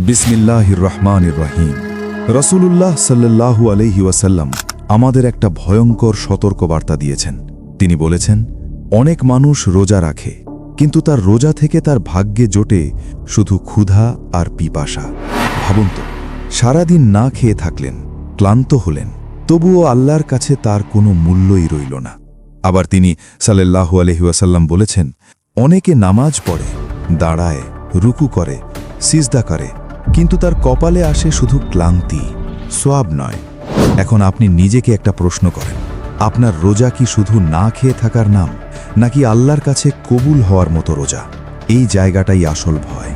বিসমিল্লাহির রহমানির রহিম। রাসূলুল্লাহ সাল্লাল্লাহু আলাইহি ওয়াসাল্লাম আমাদের একটা ভয়ঙ্কর সতর্কবার্তা দিয়েছেন। তিনি বলেছেন, অনেক মানুষ রোজা রাখে, কিন্তু তার রোজা থেকে তার ভাগ্যে জোটে শুধু ক্ষুধা আর পিপাসা। ভাবুন তো, সারাদিন না খেয়ে থাকলেন, ক্লান্ত হলেন, তবুও আল্লাহর কাছে তার কোনো মূল্যই রইল না। আবার তিনি সাল্লাল্লাহু আলাইহি ওয়াসাল্লাম বলেছেন, অনেকে নামাজ পড়ে, দাঁড়ায়, রুকু করে, সিজদা করে, কিন্তু তার কপালে আসে শুধু ক্লান্তি, সোয়াব নয়। এখন আপনি নিজেকে একটা প্রশ্ন করেন, আপনার রোজা কি শুধু না খেয়ে থাকার নাম, নাকি আল্লাহর কাছে কবুল হওয়ার মতো রোজা? এই জায়গাটাই আসল ভয়।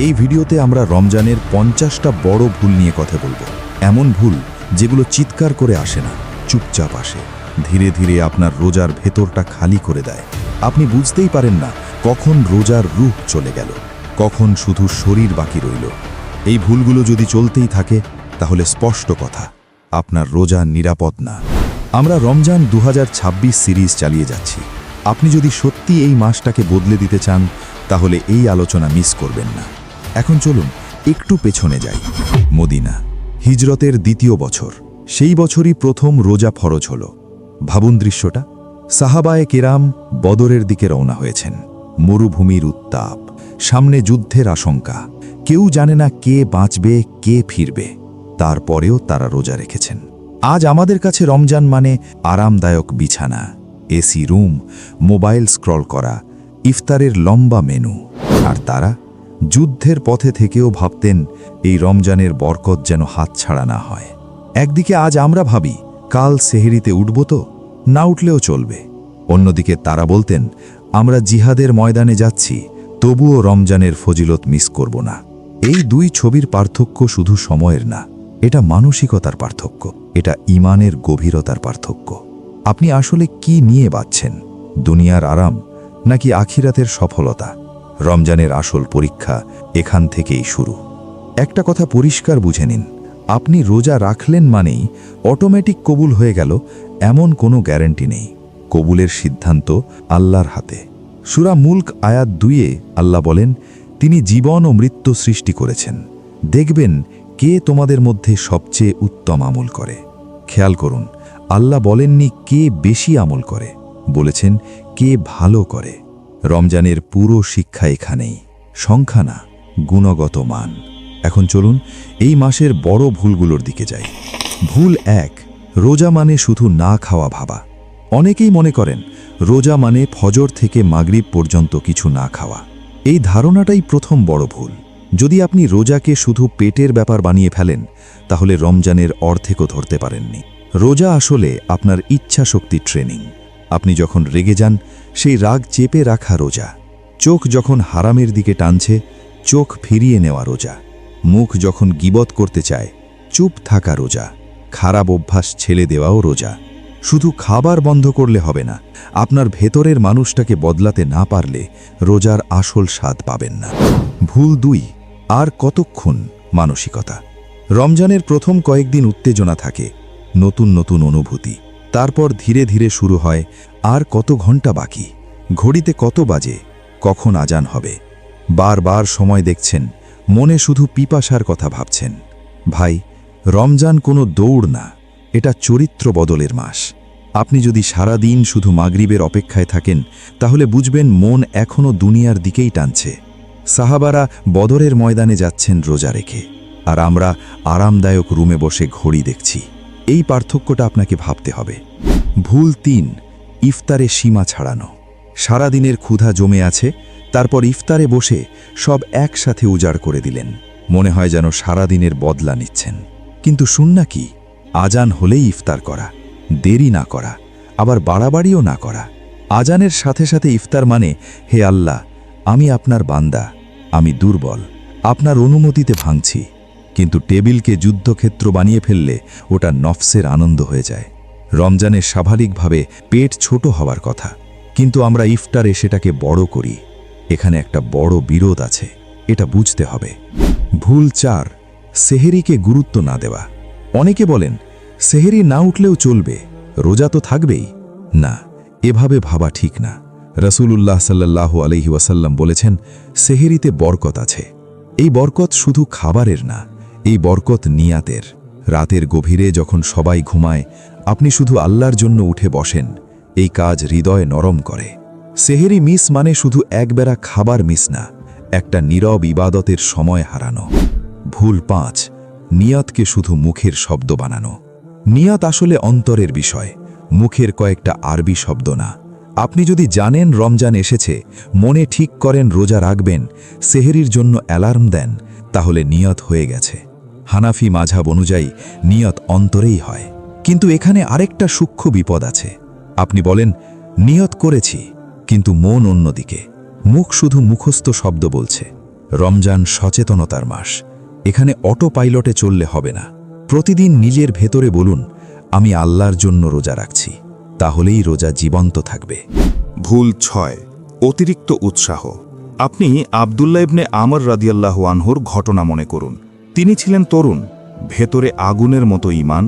এই ভিডিওতে আমরা রমজানের 50টা বড় ভুল নিয়ে কথা বলবো। এমন ভুল যেগুলো চিৎকার করে আসে না, চুপচাপ আসে, ধীরে ধীরে আপনার রোজার ভেতরটা খালি করে দেয়। আপনি বুঝতেই পারেন না কখন রোজার রূহ চলে গেল, কখন শুধু শরীর বাকি রইল। এই ভুলগুলো যদি চলতেই থাকে, তাহলে স্পষ্ট কথা, আপনার রোজা নিরাপদ না। আমরা রমজান 2026 সিরিজ চালিয়ে যাচ্ছি। আপনি যদি সত্যি এই মাসটাকে বদলে দিতে চান, তাহলে এই আলোচনা মিস করবেন না। এখন চলুন একটু পেছনে যাই। মদিনা, হিজরতের দ্বিতীয় বছর। সেই বছরই প্রথম রোজা ফরজ হল। ভাবুন দৃশ্যটা, সাহাবায়ে কেরাম বদরের দিকে রওনা হয়েছেন। মরুভূমির উত্তাপ, সামনে যুদ্ধের আশঙ্কা, কেউ জানে না কে বাঁচবে, কে ফিরবে। তারপরেও তারা রোজা রেখেছেন। আজ আমাদের কাছে রমজান মানে আরামদায়ক বিছানা, এসি রুম, মোবাইল স্ক্রল করা, ইফতারের লম্বা মেনু। আর তারা যুদ্ধের পথে থেকেও ভাবতেন এই রমজানের বরকত যেন হাতছাড়া না হয়। একদিকে আজ আমরা ভাবি, কাল সেহরিতে উঠব তো, না উঠলেও চলবে। অন্যদিকে তারা বলতেন, আমরা জিহাদের ময়দানে যাচ্ছি, তবুও রমজানের ফজিলত মিস করব না। এই দুই ছবির পার্থক্য শুধু সময়ের না, এটা মানসিকতার পার্থক্য, এটা ঈমানের গভীরতার পার্থক্য। আপনি আসলে কি নিয়ে বাঁচছেন, দুনিয়ার আরাম নাকি আখিরাতের সফলতা? রমজানের আসল পরীক্ষা এখান থেকেই শুরু। একটা কথা পরিষ্কার বুঝে নিন, আপনি রোজা রাখলেন মানেই অটোমেটিক কবুল হয়ে গেল, এমন কোনো গ্যারান্টি নেই। কবুলের সিদ্ধান্ত আল্লাহর হাতে। সূরা মুলক আয়াত 2-এ আল্লাহ বলেন, তিনি জীবন ও মৃত্যু সৃষ্টি করেছেন, দেখবেন কে তোমাদের মধ্যে সবচেয়ে উত্তম আমল করে। খেয়াল করুন, আল্লাহ বলেননি কে বেশি আমল করে, বলেছেন কে ভালো করে। রমজানের পুরো শিক্ষা এখানেই, সংখ্যা না, গুণগত মান। এখন চলুন এই মাসের বড় ভুলগুলোর দিকে যাই। ভুল 1, রোজা মানে শুধু না খাওয়া ভাবা। অনেকেই মনে করেন রোজা মানে ফজর থেকে মাগরিব পর্যন্ত কিছু না খাওয়া। এই ধারণাটাই প্রথম বড় ভুল। যদি আপনি রোজাকে শুধু পেটের ব্যাপার বানিয়ে ফেলেন, তাহলে রমজানের অর্ধেকও ধরতে পারেননি। রোজা আসলে আপনার ইচ্ছা শক্তি ট্রেনিং। আপনি যখন রেগে যান, সেই রাগ চেপে রাখা রোজা। চোখ যখন হারামের দিকে টানছে, চোখ ফিরিয়ে নেওয়া রোজা। মুখ যখন গীবত করতে চায়, চুপ থাকা রোজা। খারাপ অভ্যাস ছেড়ে দেওয়াও রোজা। শুধু খাবার বন্ধ করলে হবে না, আপনার ভেতরের মানুষটাকে বদলাতে না পারলে রোজার আসল স্বাদ পাবেন না। ভুল 2, আর কতক্ষণ মানসিকতা। রমজানের প্রথম কয়েকদিন উত্তেজনা থাকে, নতুন নতুন অনুভূতি। তারপর ধীরে ধীরে শুরু হয়, আর কত ঘন্টা বাকি, ঘড়িতে কত বাজে, কখন আজান হবে। বারবার সময় দেখছেন, মনে শুধু পিপাসার কথা ভাবছেন। ভাই, রমজান কোনো দৌড় না, এটা চরিত্র বদলের মাস। আপনি যদি সারা দিন শুধু মাগরিবের অপেক্ষায় থাকেন, তাহলে বুঝবেন মন এখনও দুনিয়ার দিকেই টানছে। সাহাবারা বদরের ময়দানে যাচ্ছেন রোজা রেখে, আর আমরা আরামদায়ক রুমে বসে ঘড়ি দেখছি। এই পার্থক্যটা আপনাকে ভাবতে হবে। ভুল 3, ইফতারে সীমা ছাড়ানো। সারাদিনের ক্ষুধা জমে আছে, তারপর ইফতারে বসে সব একসাথে উজাড় করে দিলেন। মনে হয় যেন সারাদিনের বদলা নিচ্ছেন। কিন্তু সুন্নাহ কি? আজান হলেই ইফতার করা, দেরি না করা, আবার বাড়াবাড়িও না করা। আজানের সাথে সাথে ইফতার মানে, হে আল্লাহ, আমি আপনার বান্দা, আমি দুর্বল, আপনার অনুমতিতে ভাঙছি। কিন্তু টেবিলকে যুদ্ধক্ষেত্র বানিয়ে ফেললে ওটা নফসের আনন্দ হয়ে যায়। রমজানের স্বাভাবিকভাবে পেট ছোট হওয়ার কথা, কিন্তু আমরা ইফতারে সেটাকে বড় করি। এখানে একটা বড় বিরোধ আছে, এটা বুঝতে হবে। ভুল 4, সেহরিকে গুরুত্ব না দেওয়া। অনেকে বলেন, সেহরি না উঠলেও চলবে, রোজা তো থাকবেই। না, এভাবে ভাবা ঠিক না। রাসূলুল্লাহ সাল্লাল্লাহু আলাইহি ওয়াসাল্লাম বলেছেন, সেহরিতে বরকত আছে। এই বরকত শুধু খাবারের না, এই বরকত নিয়াতের। রাতের গভীরে যখন সবাই ঘুমায়, আপনি শুধু আল্লাহর জন্য উঠে বসেন, এই কাজ হৃদয় নরম করে। সেহেরি মিস মানে শুধু একবেলা খাবার মিস না, একটা নীরব ইবাদতের সময় হারানো। ভুল 5, নিয়াতকে শুধু মুখের শব্দ বানানো। নিয়াত আসলে অন্তরের বিষয়, মুখের কয়েকটা আরবি শব্দ না। আপনি যদি জানেন রমজান এসেছে, মনে ঠিক করেন রোজা রাখবেন, সেহেরির জন্য অ্যালার্ম দেন, তাহলে নিয়ত হয়ে গেছে। হানাফি মাঝহাব অনুযায়ী নিয়ত অন্তরেই হয়। কিন্তু এখানে আরেকটা সূক্ষ্ম বিপদ আছে। আপনি বলেন নিয়ত করেছি, কিন্তু মন অন্যদিকে, মুখ শুধু মুখস্থ শব্দ বলছে। রমজান সচেতনতার মাস, এখানে অটো পাইলটে চললে হবে না। প্রতিদিন নিজের ভেতরে বলুন, আমি আল্লাহর জন্য রোজা রাখছি, তাহলেই রোজা জীবন্ত থাকবে। ভুল 6, অতিরিক্ত উৎসাহ। আপনি আব্দুল্লাহ ইবনে আমর রাদিয়াল্লাহু আনহুর ঘটনা মনে করুন। তিনি ছিলেন তরুণ, ভেতরে আগুনের মতো ঈমান,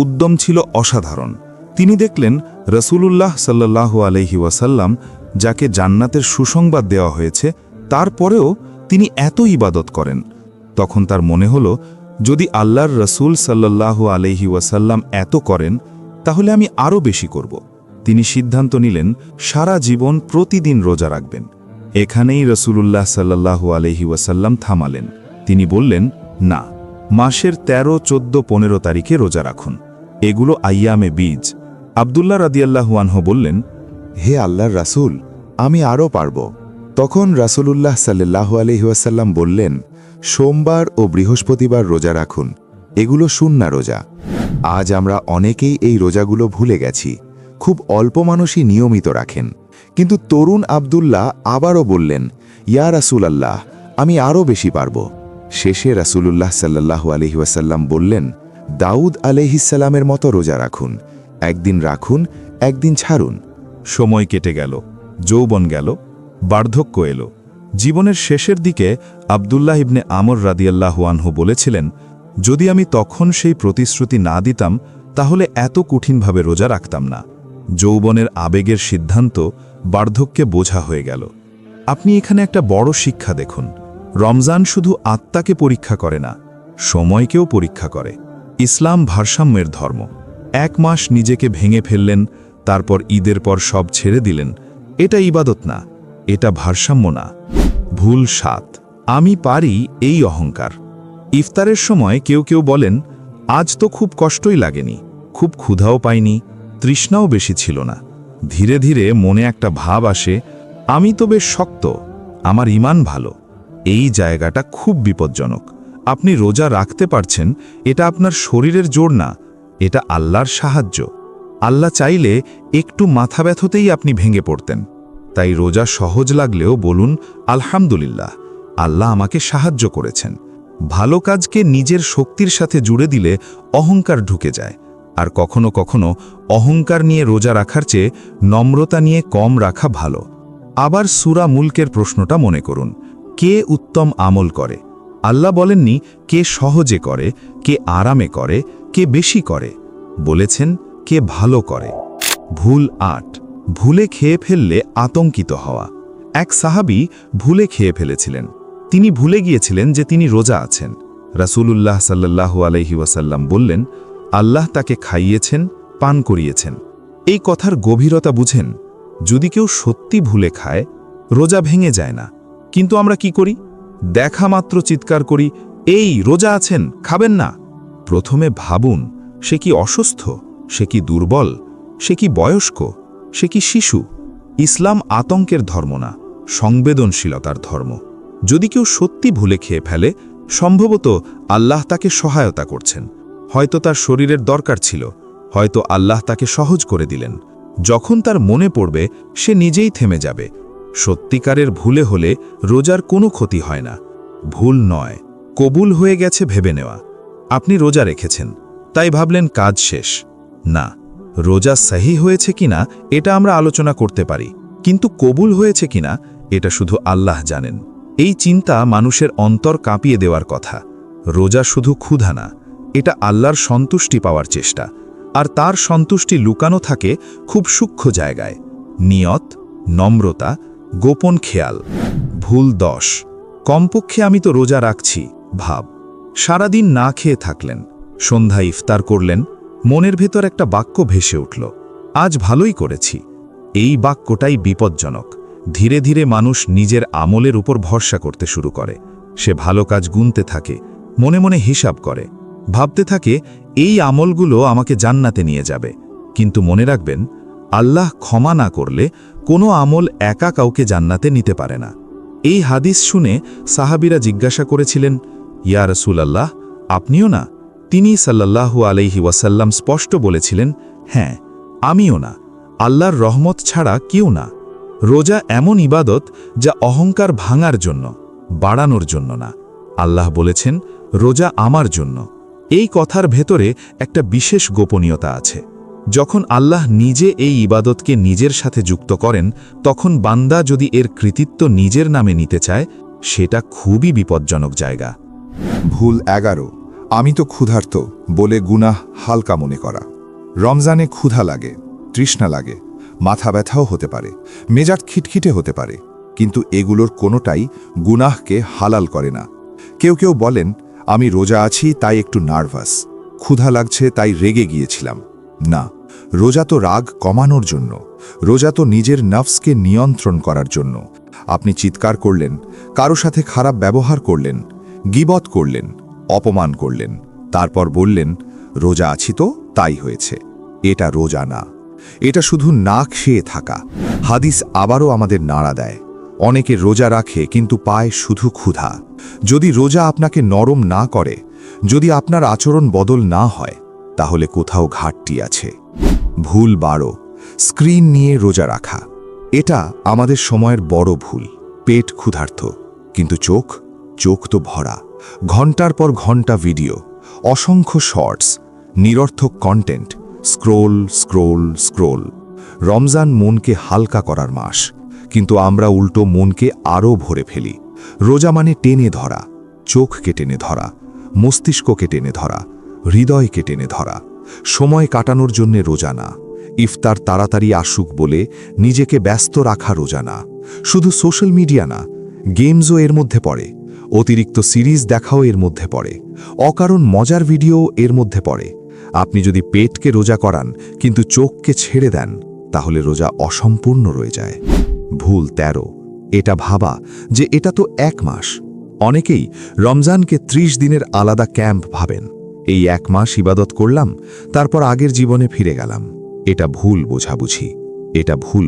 উদ্যম ছিল অসাধারণ। তিনি দেখলেন রাসূলুল্লাহ সাল্লাল্লাহু আলাইহি ওয়াসাল্লাম, যাকে জান্নাতের সুসংবাদ দেওয়া হয়েছে, তারপরেও তিনি এত ইবাদত করেন। তখন তার মনে হলো, যদি আল্লাহর রসুল সাল্লাল্লাহু আলাইহি ওয়াসাল্লাম এত করেন, তাহলে আমি আরও বেশি করব। তিনি সিদ্ধান্ত নিলেন সারা জীবন প্রতিদিন রোজা রাখবেন। এখানেই রসুলুল্লাহ সাল্লাল্লাহু আলাইহি ওয়াসাল্লাম থামালেন। তিনি বললেন, না, মাসের 13, 14, 15 তারিখে রোজা রাখুন, এগুলো আইয়ামে বীজ। আব্দুল্লাহ রাদিয়াল্লাহু আনহু বললেন, হে আল্লাহর রাসূল, আমি আরও পারব। তখন রাসূলুল্লাহ সাল্লাল্লাহু আলাইহি ওয়াসাল্লাম বললেন, সোমবার ও বৃহস্পতিবার রোজা রাখুন, এগুলো সুন্নাহ রোজা। আজ আমরা অনেকেই এই রোজাগুলো ভুলে গেছি। খুব অল্প মানুষই নিয়মিত রাখেন। কিন্তু তরুণ আব্দুল্লাহ আবারও বললেন, ইয়া রাসূলাল্লাহ, আমি আরও বেশি পারব। শেষে রাসূলুল্লাহ সাল্লাল্লাহু আলাইহি ওয়াসাল্লাম বললেন, দাউদ আলাইহিসসালামের মতো রোজা রাখুন, একদিন রাখুন, একদিন ছাড়ুন। সময় কেটে গেল, যৌবন গেল, বার্ধক্য এলো। জীবনের শেষের দিকে আব্দুল্লাহ ইবনে আমর রাদিয়াল্লাহু আনহু বলেছিলেন, যদি আমি তখন সেই প্রতিশ্রুতি না দিতাম, তাহলে এত কঠিনভাবে রোজা রাখতাম না। যৌবনের আবেগের সিদ্ধান্ত বার্ধক্যে বোঝা হয়ে গেল। আপনি এখানে একটা বড় শিক্ষা দেখুন। রমজান শুধু আত্মাকে পরীক্ষা করে না, সময়কেও পরীক্ষা করে। ইসলাম ভারসাম্যের ধর্ম। 1 মাস নিজেকে ভেঙে ফেললেন, তারপর ঈদের পর সব ছেড়ে দিলেন, এটা ইবাদত না, এটা ভারসাম্য না। ভুল 7, আমি পারি এই অহংকার। ইফতারের সময় কেউ কেউ বলেন, আজ তো খুব কষ্টই লাগেনি, খুব ক্ষুধাও পাইনি, তৃষ্ণাও বেশি ছিল না। ধীরে ধীরে মনে একটা ভাব আসে, আমি তো বেশ শক্ত, আমার ঈমান ভালো। এই জায়গাটা খুব বিপজ্জনক। আপনি রোজা রাখতে পারছেন, এটা আপনার শরীরের জোর না, এটা আল্লাহর সাহায্য। আল্লাহ চাইলে একটু মাথা ব্যথতেই আপনি ভেঙে পড়তেন। তাই রোজা সহজ লাগলেও বলুন, আলহামদুলিল্লাহ, আল্লাহ আমাকে সাহায্য করেছেন। ভালো কাজকে নিজের শক্তির সাথে জুড়ে দিলে অহংকার ঢুকে যায়। আর কখনো কখনো অহংকার নিয়ে রোজা রাখার চেয়ে নম্রতা নিয়ে কম রাখা ভালো। আবার সূরা মুলকের প্রশ্নটা মনে করুন, কে উত্তম আমল করে? আল্লাহ বলেননি কে সহজে করে, কে আরামে করে, কে বেশি করে, বলেছেন কে ভালো করে। ভুল 8, ভুলে খেয়ে ফেললে আতঙ্কিত হওয়া। এক সাহাবী ভুলে খেয়ে ফেলেছিলেন। তিনি ভুলে গিয়েছিলেন যে তিনি রোজা আছেন। রাসূলুল্লাহ সাল্লাল্লাহু আলাইহি ওয়াসাল্লাম বললেন, আল্লাহ তাকে খাইয়েছেন, পান করিয়েছেন। এই কথার গভীরতা বুঝেন। যদি কেউ সত্যি ভুলে খায়, রোজা ভেঙে যায় না। কিন্তু আমরা কি করি? দেখা মাত্র চিৎকার করি, এই রোজা আছেন, খাবেন না। প্রথমে ভাবুন, সে কি অসুস্থ, সে কি দুর্বল, সে কি বয়স্ক, সে কি শিশু? ইসলাম আতঙ্কের ধর্ম না, সংবেদনশীলতার ধর্ম। যদি কেউ সত্যি ভুলে খেয়ে ফেলে, সম্ভবত আল্লাহ তাকে সহায়তা করছেন। হয়তো তার শরীরের দরকার ছিল, হয়তো আল্লাহ তাকে সহজ করে দিলেন। যখন তার মনে পড়বে, সে নিজেই থেমে যাবে। সত্যিকারের ভুলে হলে রোজার কোনো ক্ষতি হয় না। ভুল 9, কবুল হয়ে গেছে ভেবে নেওয়া। আপনি রোজা রেখেছেন, তাই ভাবলেন কাজ শেষ। না, রোজা সহি হয়েছে কিনা এটা আমরা আলোচনা করতে পারি, কিন্তু কবুল হয়েছে কিনা এটা শুধু আল্লাহ জানেন। এই চিন্তা মানুষের অন্তর কাঁপিয়ে দেওয়ার কথা। রোজা শুধু ক্ষুধা না, এটা আল্লাহর সন্তুষ্টি পাওয়ার চেষ্টা। আর তার সন্তুষ্টি লুকানো থাকে খুব সূক্ষ্ম জায়গায়, নিয়ত, নম্রতা, গোপন খেয়াল। ভুল 10, কমপক্ষে আমি তো রোজা রাখছি ভাব। সারাদিন না খেয়ে থাকলেন, সন্ধ্যা ইফতার করলেন, মনের ভেতর একটা বাক্য ভেসে উঠল, আজ ভালোই করেছি। এই বাক্যটাই বিপজ্জনক। ধীরে ধীরে মানুষ নিজের আমলের উপর ভরসা করতে শুরু করে। সে ভালো কাজ গুনতে থাকে, মনে মনে হিসাব করে, ভাবতে থাকে এই আমলগুলো আমাকে জান্নাতে নিয়ে যাবে। কিন্তু মনে রাখবেন, আল্লাহ ক্ষমা না করলে কোনো আমল একা কাউকে জান্নাতে নিতে পারে না। এই হাদিস শুনে সাহাবীরা জিজ্ঞাসা করেছিলেন, ইয়া রাসূলাল্লাহ, আপনিও না? তিনি সাল্লাল্লাহু আলাইহি ওয়াসাল্লাম স্পষ্ট বলেছিলেন, হ্যাঁ, আমিও না, আল্লাহর রহমত ছাড়া কেউ না। রোজা এমন ইবাদত যা অহংকার ভাঙার জন্য, বাড়ানোর জন্য না। আল্লাহ বলেছেন, রোজা আমার জন্য। এই কথার ভেতরে একটা বিশেষ গোপনীয়তা আছে। যখন আল্লাহ নিজে এই ইবাদতকে নিজের সাথে যুক্ত করেন, তখন বান্দা যদি এর কৃতিত্ব নিজের নামে নিতে চায়, সেটা খুবই বিপজ্জনক জায়গা। ভুল 11, আমি তো ক্ষুধার্ত বলে গুনাহ হালকা মনে করা। রমজানে ক্ষুধা লাগে, তৃষ্ণা লাগে, মাথা ব্যথাও হতে পারে, মেজাজ খিটখিটে হতে পারে, কিন্তু এগুলোর কোনোটাই গুনাহকে হালাল করে না। কেউ কেউ বলেন, আমি রোজা আছি তাই একটু নার্ভাস, ক্ষুধা লাগছে তাই রেগে গিয়েছিলাম। না, রোজা তো রাগ কমানোর জন্য, রোজা তো নিজের নফসকে নিয়ন্ত্রণ করার জন্য। আপনি চিৎকার করলেন, কারো সাথে খারাপ ব্যবহার করলেন, গীবত করলেন, অপমান করলেন, তারপর বললেন, রোজা আছি তো তাই হয়েছে। এটা রোজা না, এটা শুধু না খেয়ে থাকা। হাদিস আবারও আমাদের নাড়া দেয়। অনেকে রোজা রাখে কিন্তু পায় শুধু ক্ষুধা। যদি রোজা আপনাকে নরম না করে, যদি আপনার আচরণ বদল না হয়, তাহলে কোথাও ঘাটতি আছে। ভুল 12, স্ক্রিন নিয়ে রোজা রাখা। এটা আমাদের সময়ের বড় ভুল। পেট ক্ষুধার্ত, কিন্তু চোখ তো ভরা। ঘন্টার পর ঘন্টা ভিডিও, অসংখ্য শর্টস, নিরর্থক কন্টেন্ট, স্ক্রোল। রমজান মনকে হালকা করার মাস, কিন্তু আমরা উল্টো মনকে আরও ভরে ফেলি। রোজা মানে টেনে ধরা, চোখকে টেনে ধরা, মস্তিষ্ককে টেনে ধরা, হৃদয়কে টেনে ধরা। সময় কাটানোর জন্য রোজা না, ইফতার তাড়াতাড়ি আসুক বলে নিজেকে ব্যস্ত রাখা রোজা না। শুধু সোশ্যাল মিডিয়া না, গেমসও এর মধ্যে পড়ে, অতিরিক্ত সিরিজ দেখাও এর মধ্যে পড়ে, অকারণ মজার ভিডিও এর মধ্যে পড়ে। আপনি যদি পেটকে রোজা করান কিন্তু চোখকে ছেড়ে দেন, তাহলে রোজা অসম্পূর্ণ রয়ে যায়। ভুল 13, এটা ভাবা যে এটা তো 1 মাস। অনেকেই রমজানকে 30 দিনের আলাদা ক্যাম্প ভাবেন। এই 1 মাস ইবাদত করলাম, তারপর আগের জীবনে ফিরে গেলাম। এটা ভুল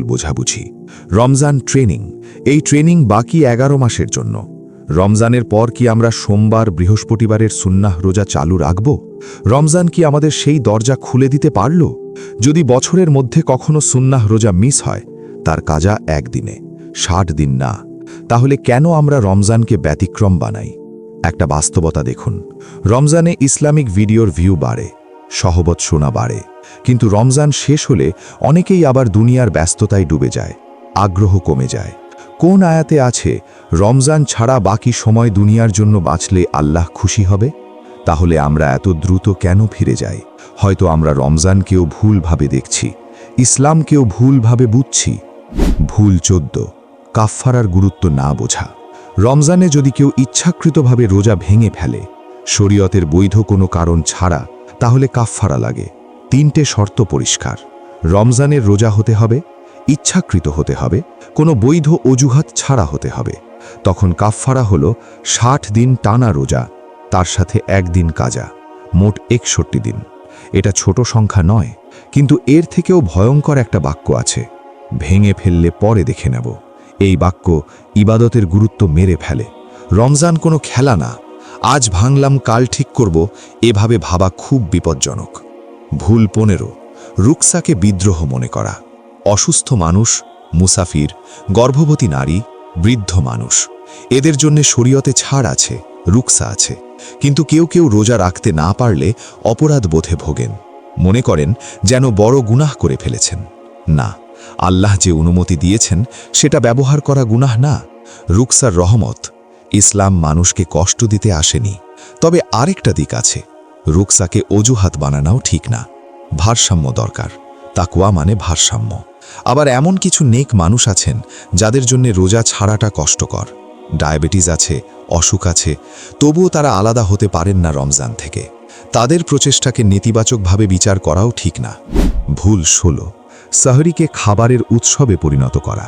বোঝাবুঝি। রমজান ট্রেনিং, এই ট্রেনিং বাকি 11 মাসের জন্য। রমজানের পর কি আমরা সোমবার বৃহস্পতিবারের সুন্নাহ রোজা চালু রাখব? রমজান কি আমাদের সেই দরজা খুলে দিতে পারল? যদি বছরের মধ্যে কখনো সুন্নাহ রোজা মিস হয়, তার কাজা 1 দিনে, 60 দিন না। তাহলে কেন আমরা রমজানকে ব্যতিক্রম বানাই? একটা বাস্তবতা দেখুন, রমজানে ইসলামিক ভিডিওর ভিউ বাড়ে, সহবত শোনা বাড়ে, কিন্তু রমজান শেষ হলে অনেকেই আবার দুনিয়ার ব্যস্ততায় ডুবে যায়, আগ্রহ কমে যায়। কোন আয়াতে আছে রমজান ছাড়া বাকি সময় দুনিয়ার জন্য বাঁচলে আল্লাহ খুশি হবে? তাহলে আমরা এত দ্রুত কেন ফিরে যাই? হয়তো আমরা রমজানকেও ভুলভাবে দেখছি, ইসলামকেও ভুলভাবে বুঝছি। ভুল 14, কাফফারার গুরুত্ব না বোঝা। রমজানে যদি কেউ ইচ্ছাকৃতভাবে রোজা ভেঙে ফেলে, শরীয়তের বৈধ কোনো কারণ ছাড়া, তাহলে কাফফারা লাগে। 3টে শর্ত পরিষ্কার। রমজানের রোজা হতে হবে, ইচ্ছাকৃত হতে হবে, কোনো বৈধ অজুহাত ছাড়া হতে হবে। তখন কাফফারা হলো 60 দিন টানা রোজা, তার সাথে 1 দিন কাজা, মোট 61 দিন। এটা ছোট সংখ্যা নয়, কিন্তু এর থেকেও ভয়ঙ্কর একটা বাক্য আছে, ভেঙে ফেললে পরে দেখে নেব। এই বাক্য ইবাদতের গুরুত্ব মেরে ফেলে। রমজান কোনো খেলা না, আজ ভাঙলাম কাল ঠিক করব, এভাবে ভাবা খুব বিপজ্জনক। ভুল 15, রুকসাকে বিদ্রোহ মনে করা। অসুস্থ মানুষ, মুসাফির, গর্ভবতী নারী, বৃদ্ধ মানুষ, এদের জন্য শরীয়তে ছাড় আছে, রুকসা আছে। কিন্তু কেউ রোজা রাখতে না পারলে অপরাধ বোধে ভোগেন, মনে করেন যেন বড় গুনাহ করে ফেলেছেন। না, আল্লাহ যে অনুমতি দিয়েছেন সেটা ব্যবহার করা গুনাহ না, রুকসার রহমত। ইসলাম মানুষকে কষ্ট দিতে আসেনি। তবে আরেকটা দিক আছে, রুকসাকে অজুহাত বানানোও ঠিক না। ভারসাম্য দরকার, তাকওয়া মানে ভারসাম্য। আবার এমন কিছু নেক মানুষ আছেন যাদের জন্য রোজা ছাড়াটা কষ্টকর। ডায়াবেটিস আছে, অসুখ আছে, তবুও তারা আলাদা হতে পারেন না রমজান থেকে। তাদের প্রচেষ্টাকে নেতিবাচকভাবে বিচার করাও ঠিক না। ভুল 16, সাহরিকে খাবারের উৎসবে পরিণত করা।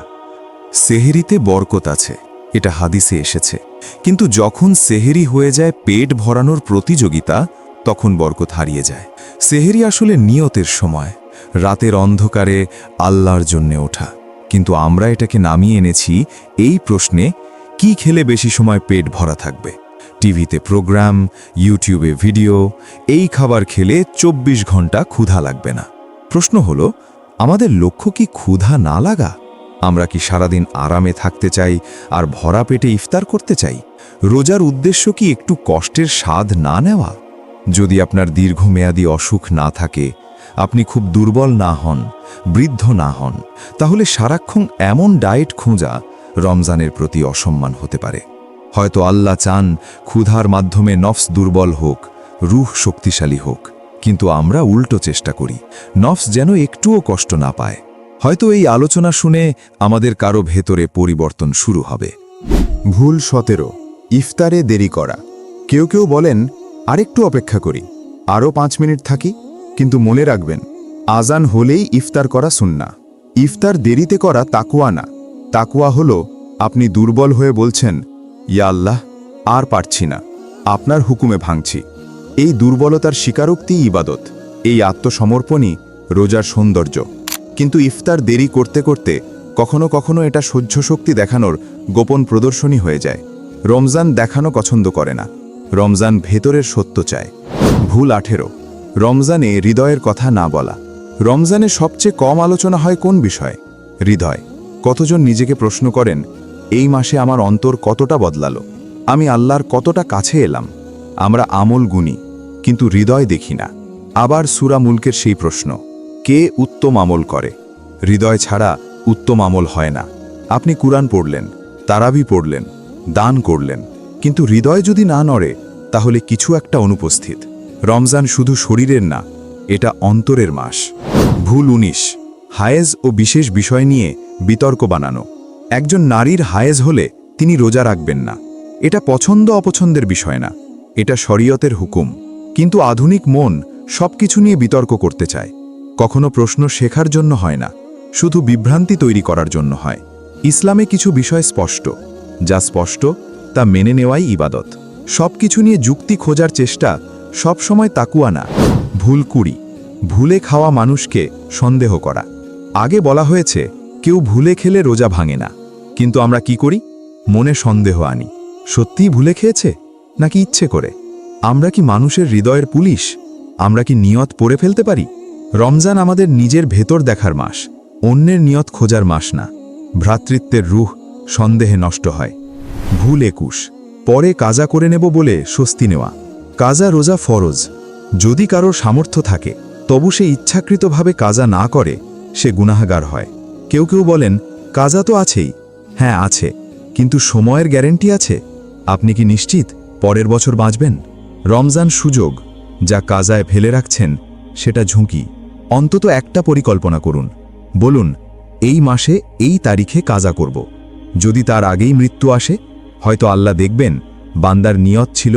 সেহেরিতে বরকত আছে, এটা হাদিসে এসেছে, কিন্তু যখন সেহেরি হয়ে যায় পেট ভরানোর প্রতিযোগিতা, তখন বরকত হারিয়ে যায়। সেহেরি আসলে নিয়তের সময়, রাতের অন্ধকারে আল্লাহর জন্যে ওঠা। কিন্তু আমরা এটাকে নামিয়ে এনেছি এই প্রশ্নে, কি খেলে বেশি সময় পেট ভরা থাকবে? টিভিতে প্রোগ্রাম, ইউটিউবে ভিডিও, এই খাবার খেলে 24 ঘন্টা ক্ষুধা লাগবে না। প্রশ্ন হলো, আমাদের লক্ষ্য কি ক্ষুধা না লাগা? আমরা কি সারাদিন আরামে থাকতে চাই আর ভরা পেটে ইফতার করতে চাই? রোজার উদ্দেশ্য কি একটু কষ্টের স্বাদ না নেওয়া? যদি আপনার দীর্ঘমেয়াদী অসুখ না থাকে, আপনি খুব দুর্বল না হন, বৃদ্ধ না হন, তাহলে সারাক্ষণ এমন ডায়েট খোঁজা রমজানের প্রতি অসম্মান হতে পারে। হয়তো আল্লাহ চান ক্ষুধার মাধ্যমে নফস দুর্বল হোক, রূহ শক্তিশালী হোক, কিন্তু আমরা উল্টো চেষ্টা করি, নফস যেন একটুও কষ্ট না পায়। হয়তো এই আলোচনা শুনে আমাদের কারো ভেতরে পরিবর্তন শুরু হবে। ভুল 17, ইফতারে দেরি করা। কেউ কেউ বলেন, আরেকটু অপেক্ষা করি, আরও 5 মিনিট থাকি। কিন্তু মনে রাখবেন, আজান হলেই ইফতার করা সুন্নাহ। ইফতার দেরিতে করা তাকওয়া না। তাকওয়া হলো আপনি দুর্বল হয়ে বলছেন, ইয়া আল্লাহ, আর পারছি না, আপনার হুকুমে ভাঙছি। এই দুর্বলতার স্বীকারোক্তি ইবাদত, এই আত্মসমর্পণই রোজার সৌন্দর্য। কিন্তু ইফতার দেরি করতে করতে কখনো কখনো এটা সহ্য শক্তি দেখানোর গোপন প্রদর্শনী হয়ে যায়। রমজান দেখানো পছন্দ করে না, রমজান ভেতরের সত্য চায়। ভুল 18, রমজানে হৃদয়ের কথা না বলা। রমজানে সবচেয়ে কম আলোচনা হয় কোন বিষয়? হৃদয়। কতজন নিজেকে প্রশ্ন করেন, এই মাসে আমার অন্তর কতটা বদলালো, আমি আল্লাহর কতটা কাছে এলাম? আমরা আমল গুনি, কিন্তু হৃদয় দেখি না। আবার সূরা মুলকের সেই প্রশ্ন, কে উত্তম আমল করে? হৃদয় ছাড়া উত্তম আমল হয় না। আপনি কুরআন পড়লেন, তারাবি পড়লেন, দান করলেন, কিন্তু হৃদয় যদি না নড়ে, তাহলে কিছু একটা অনুপস্থিত। রমজান শুধু শরীরের না, এটা অন্তরের মাস। ভুল 19, হায়েজ ও বিশেষ বিষয় নিয়ে বিতর্ক বানানো। একজন নারীর হায়েজ হলে তিনি রোজা রাখবেন না, এটা পছন্দ অপছন্দের বিষয় না, এটা শরীয়তের হুকুম। কিন্তু আধুনিক মন সবকিছু নিয়ে বিতর্ক করতে চায়। কখনো প্রশ্ন শেখার জন্য হয় না, শুধু বিভ্রান্তি তৈরি করার জন্য হয়। ইসলামে কিছু বিষয় স্পষ্ট, যা স্পষ্ট তা মেনে নেওয়াই ইবাদত। সবকিছু নিয়ে যুক্তি খোঁজার চেষ্টা সবসময় তাকুয়া না। ভুল 20, ভুলে খাওয়া মানুষকে সন্দেহ করা। আগে বলা হয়েছে কেউ ভুলে খেলে রোজা ভাঙে না, কিন্তু আমরা কি করি? মনে সন্দেহ আনি, সত্যিই ভুলে খেয়েছে নাকি ইচ্ছে করে? আমরা কি মানুষের হৃদয়ের পুলিশ? আমরা কি নিয়ত পড়ে ফেলতে পারি? রমজান আমাদের নিজের ভেতর দেখার মাস, অন্যের নিয়ত খোঁজার মাস না। ভ্রাতৃত্বের রূহ সন্দেহে নষ্ট হয়। ভুল 21, পরে কাজা করে নেব বলে স্বস্তি নেওয়া। কাজা রোজা ফরজ। যদি কারো সামর্থ্য থাকে, তবু সে ইচ্ছাকৃতভাবে কাজা না করে, সে গুনাহগার হয়। কেউ কেউ বলেন, কাজা তো আছেই। হ্যাঁ আছে, কিন্তু সময়ের গ্যারেন্টি আছে? আপনি কি নিশ্চিত পরের বছর বাঁচবেন? রমজান সুযোগ, যা কাজায় ফেলে রাখছেন সেটা ঝুঁকি। অন্তত একটা পরিকল্পনা করুন, বলুন এই মাসে এই তারিখে কাজা করব। যদি তার আগেই মৃত্যু আসে, হয়তো আল্লাহ দেখবেন বান্দার নিয়ত ছিল,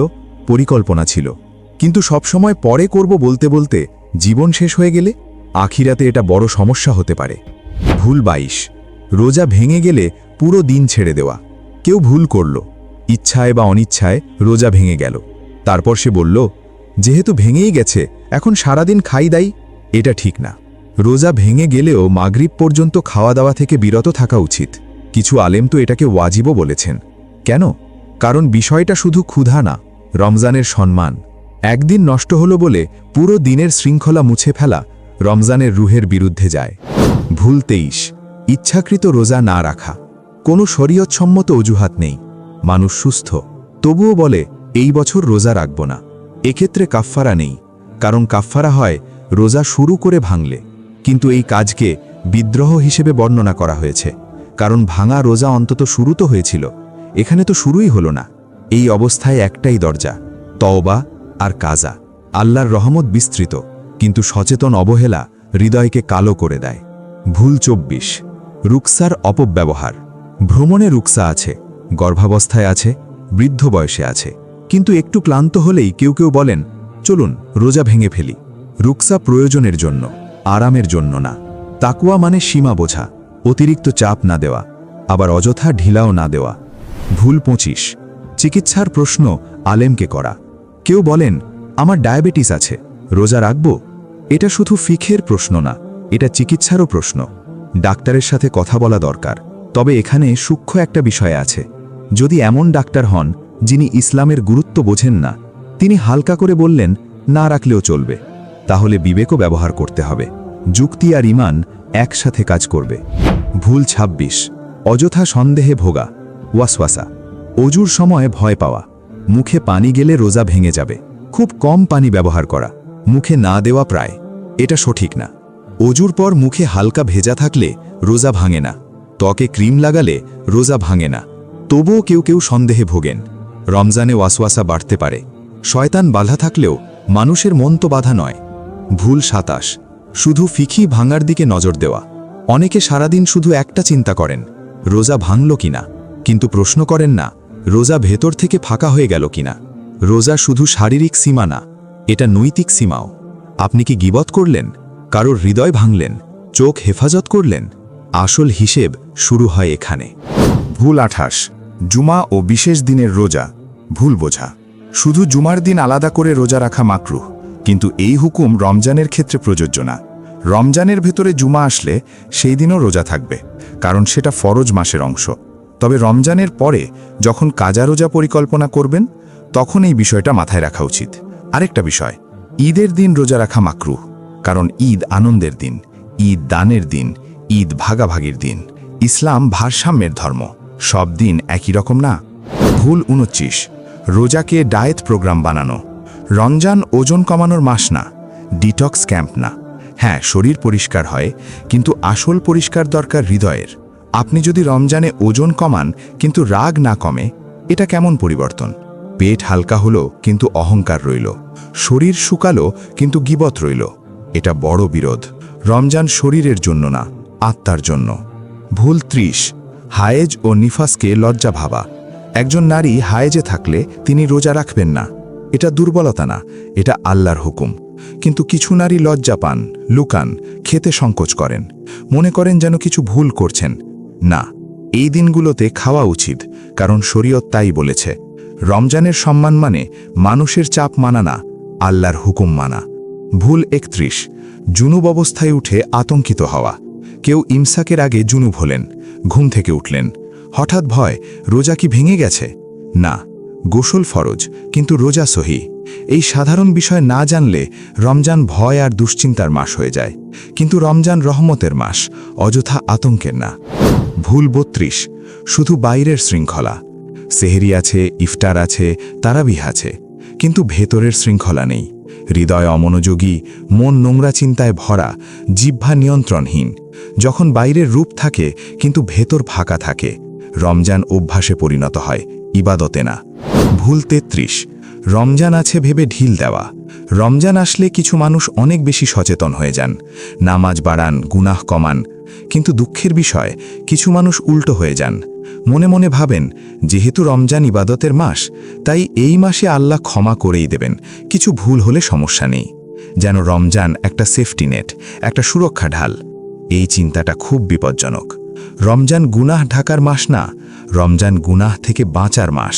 পরিকল্পনা ছিল। কিন্তু সবসময় পরে করব বলতে বলতে জীবন শেষ হয়ে গেলে আখিরাতে এটা বড় সমস্যা হতে পারে। ভুল 22, রোজা ভেঙে গেলে পুরো দিন ছেড়ে দেওয়া। কেউ ভুল করল, ইচ্ছায় বা অনিচ্ছায় রোজা ভেঙে গেল, তারপর সে বলল, যেহেতু ভেঙেই গেছে এখন সারাদিন খাই দাই। এটা ঠিক না। রোজা ভেঙে গেলেও মাগরিব পর্যন্ত খাওয়া দাওয়া থেকে বিরত থাকা উচিত। কিছু আলেম তো এটাকে ওয়াজিবও বলেছেন। কেন? কারণ বিষয়টা শুধু ক্ষুধা না, রমজানের সম্মান। একদিন নষ্ট হলো বলে পুরো দিনের শৃঙ্খলা মুছে ফেলা রমজানের রুহের বিরুদ্ধে যায়। ভুল 23, ইচ্ছাকৃত রোজা না রাখা। কোনো শরীয়তসম্মত অজুহাত নেই, মানুষ সুস্থ, তবুও বলে এই বছর রোজা রাখব না। এক্ষেত্রে কাফফারা নেই, কারণ কাফফারা হয় রোজা শুরু করে ভাঙলে। কিন্তু এই কাজকে বিদ্রোহ হিসেবে বর্ণনা করা হয়েছে, কারণ ভাঙা রোজা অন্তত শুরু তো হয়েছিল, এখানে তো শুরুই হলো না। এই অবস্থায় একটাই দরজা, তওবা আর কাজা। আল্লাহর রহমত বিস্তৃত, কিন্তু সচেতন অবহেলা হৃদয়কে কালো করে দেয়। ভুল 24, রুকসার অপব্যবহার। ভ্রমণে রুকসা আছে, গর্ভাবস্থায় আছে, বৃদ্ধ বয়সে আছে, কিন্তু একটু ক্লান্ত হলেই কেউ কেউ বলেন, চলুন রোজা ভেঙে ফেলি। রুকসা প্রয়োজনের জন্য, আরামের জন্য না। তাকওয়া মানে সীমা বোঝা, অতিরিক্ত চাপ না দেওয়া, আবার অযথা ঢিলাও না দেওয়া। ভুল 25, চিকিৎসার প্রশ্ন আলেমকে করা। কেউ বলেন, আমার ডায়াবেটিস আছে, রোজা রাখব? এটা শুধু ফিখের প্রশ্ন না, এটা চিকিৎসারও প্রশ্ন। ডাক্তারের সাথে কথা বলা দরকার। তবে এখানে সূক্ষ্ম একটা বিষয় আছে। যদি এমন ডাক্তার হন যিনি ইসলামের গুরুত্ব বোঝেন না, তিনি হালকা করে বললেন না রাখলেও চলবে, তাহলে বিবেকও ব্যবহার করতে হবে। যুক্তি আর ঈমান একসাথে কাজ করবে। ভুল 26, অযথা সন্দেহে ভোগা, ওয়াসওয়াসা। অজুর সময় ভয় পাওয়া, মুখে পানি গেলে রোজা ভেঙে যাবে, খুব কম পানি ব্যবহার করা, মুখে না দেওয়া প্রায়, এটা সঠিক না। অজুর পর মুখে হালকা ভেজা থাকলে রোজা ভাঙে না, ত্বকে ক্রিম লাগালে রোজা ভাঙে না। তবুও কেউ কেউ সন্দেহে ভোগেন। রমজানে ওয়াসওয়াসা বাড়তে পারে। শয়তান বাধা থাকলেও মানুষের মন তো বাধা নয়। ভুল 27, শুধু ফিকি ভাঙার দিকে নজর দেওয়া। অনেকে সারাদিন শুধু একটা চিন্তা করেন, রোজা ভাঙল কিনা, কিন্তু প্রশ্ন করেন না রোজা ভেতর থেকে ফাঁকা হয়ে গেল কিনা। রোজা শুধু শারীরিক সীমা না, এটা নৈতিক সীমাও। আপনি কি গীবত করলেন, কারোর হৃদয় ভাঙলেন, চোখ হেফাজত করলেন? আসল হিসেব শুরু হয় এখানে। ভুল 28, জুমা ও বিশেষ দিনের রোজা ভুল বোঝা। শুধু জুমার দিন আলাদা করে রোজা রাখা মাকরুহ, কিন্তু এই হুকুম রমজানের ক্ষেত্রে প্রযোজ্য না। রমজানের ভেতরে জুমা আসলে সেই দিনও রোজা থাকবে, কারণ সেটা ফরজ মাসের অংশ। তবে রমজানের পরে যখন কাজা রোজা পরিকল্পনা করবেন, তখন এই বিষয়টা মাথায় রাখা উচিত। আরেকটা বিষয়, ঈদের দিন রোজা রাখা মাকরুহ, কারণ ঈদ আনন্দের দিন, ঈদ দানের দিন, ঈদ ভাগাভাগির দিন। ইসলাম ভারসাম্যের ধর্ম, সব দিন একই রকম না। ভুল 29, রোজাকে ডায়েট প্রোগ্রাম বানানো। রমজান ওজন কমানোর মাস না, ডিটক্স ক্যাম্প না। হ্যাঁ, শরীর পরিষ্কার হয়, কিন্তু আসল পরিষ্কার দরকার হৃদয়ের। আপনি যদি রমজানে ওজন কমান কিন্তু রাগ না কমে, এটা কেমন পরিবর্তন? পেট হালকা হলো কিন্তু অহংকার রইল, শরীর শুকালো কিন্তু গীবত রইল। এটা বড় বিরোধ। রমজান শরীরের জন্য না, আত্মার জন্য। ভুল 30, হায়েজ ও নিফাসকে লজ্জা ভাবা। একজন নারী হায়েজে থাকলে তিনি রোজা রাখবেন না, এটা দুর্বলতা না, এটা আল্লাহর হুকুম। কিন্তু কিছু নারী লজ্জা পান, লুকান, খেতে সংকোচ করেন, মনে করেন যেন কিছু ভুল করছেন। না, এই দিনগুলোতে খাওয়া উচিত, কারণ শরীয়ত তাই বলেছে। রমজানের সম্মান মানে মানুষের চাপ মানা না, আল্লাহর হুকুম মানা। ভুল 31, জুনুব অবস্থায় উঠে আতঙ্কিত হওয়া। কেউ ইমসাকের আগে জুনুব হলেন, ঘুম থেকে উঠলেন, হঠাৎ ভয়, রোজা কি ভেঙে গেছে? না, গোসল ফরজ, কিন্তু রোজা সহি। এই সাধারণ বিষয় না জানলে রমজান ভয় আর দুশ্চিন্তার মাস হয়ে যায়, কিন্তু রমজান রহমতের মাস, অযথা আতঙ্কের না। ভুল 32, শুধু বাইরের শৃঙ্খলা। সেহরি আছে, ইফতার আছে, তারাবিহ আছে, কিন্তু ভেতরের শৃঙ্খলা নেই। হৃদয় অমনোযোগী, মন নোংরা চিন্তায় ভরা, জিহ্বা নিয়ন্ত্রণহীন। যখন বাইরের রূপ থাকে কিন্তু ভেতর ফাঁকা থাকে, রমজান অভ্যাসে পরিণত হয়, ইবাদতে না। ভুল 33, রমজান আছে ভেবে ঢিল দেওয়া। রমজান আসলে কিছু মানুষ অনেক বেশি সচেতন হয়ে যান, নামাজ বাড়ান, গুনাহ কমান, কিন্তু দুঃখের বিষয় কিছু মানুষ উল্টো হয়ে যান। মনে মনে ভাবেন যেহেতু রমজান ইবাদতের মাস, তাই এই মাসে আল্লাহ ক্ষমা করেই দেবেন, কিছু ভুল হলে সমস্যা নেই। যেন রমজান একটা সেফটি নেট, একটা সুরক্ষা ঢাল। এই চিন্তাটা খুব বিপজ্জনক। রমজান গুনাহ ঢাকার মাস না, রমজান গুনাহ থেকে বাঁচার মাস।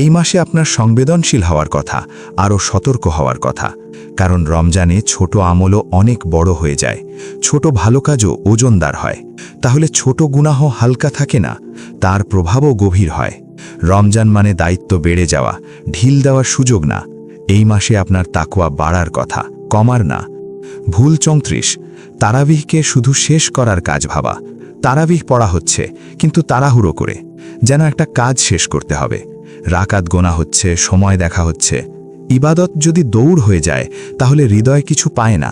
এই মাসে আপনার সংবেদনশীল হওয়ার কথা, আরও সতর্ক হওয়ার কথা, কারণ রমজানে ছোট আমলও অনেক বড় হয়ে যায়, ছোট ভালো কাজও ওজনদার হয়। তাহলে ছোট গুনাহ হালকা থাকে না, তার প্রভাবও গভীর হয়। রমজান মানে দায়িত্ব বেড়ে যাওয়া, ঢিল দেওয়ার সুযোগ না। এই মাসে আপনার তাকওয়া বাড়ার কথা, কমার না। ভুল 34, তারাবিহকে শুধু শেষ করার কাজ ভাবা। তারাবিহ পড়া হচ্ছে, কিন্তু তাড়াহুড়ো করে, যেন একটা কাজ শেষ করতে হবে। রাকাত গোনা হচ্ছে, সময় দেখা হচ্ছে। ইবাদত যদি দৌড় হয়ে যায় তাহলে হৃদয় কিছু পায় না।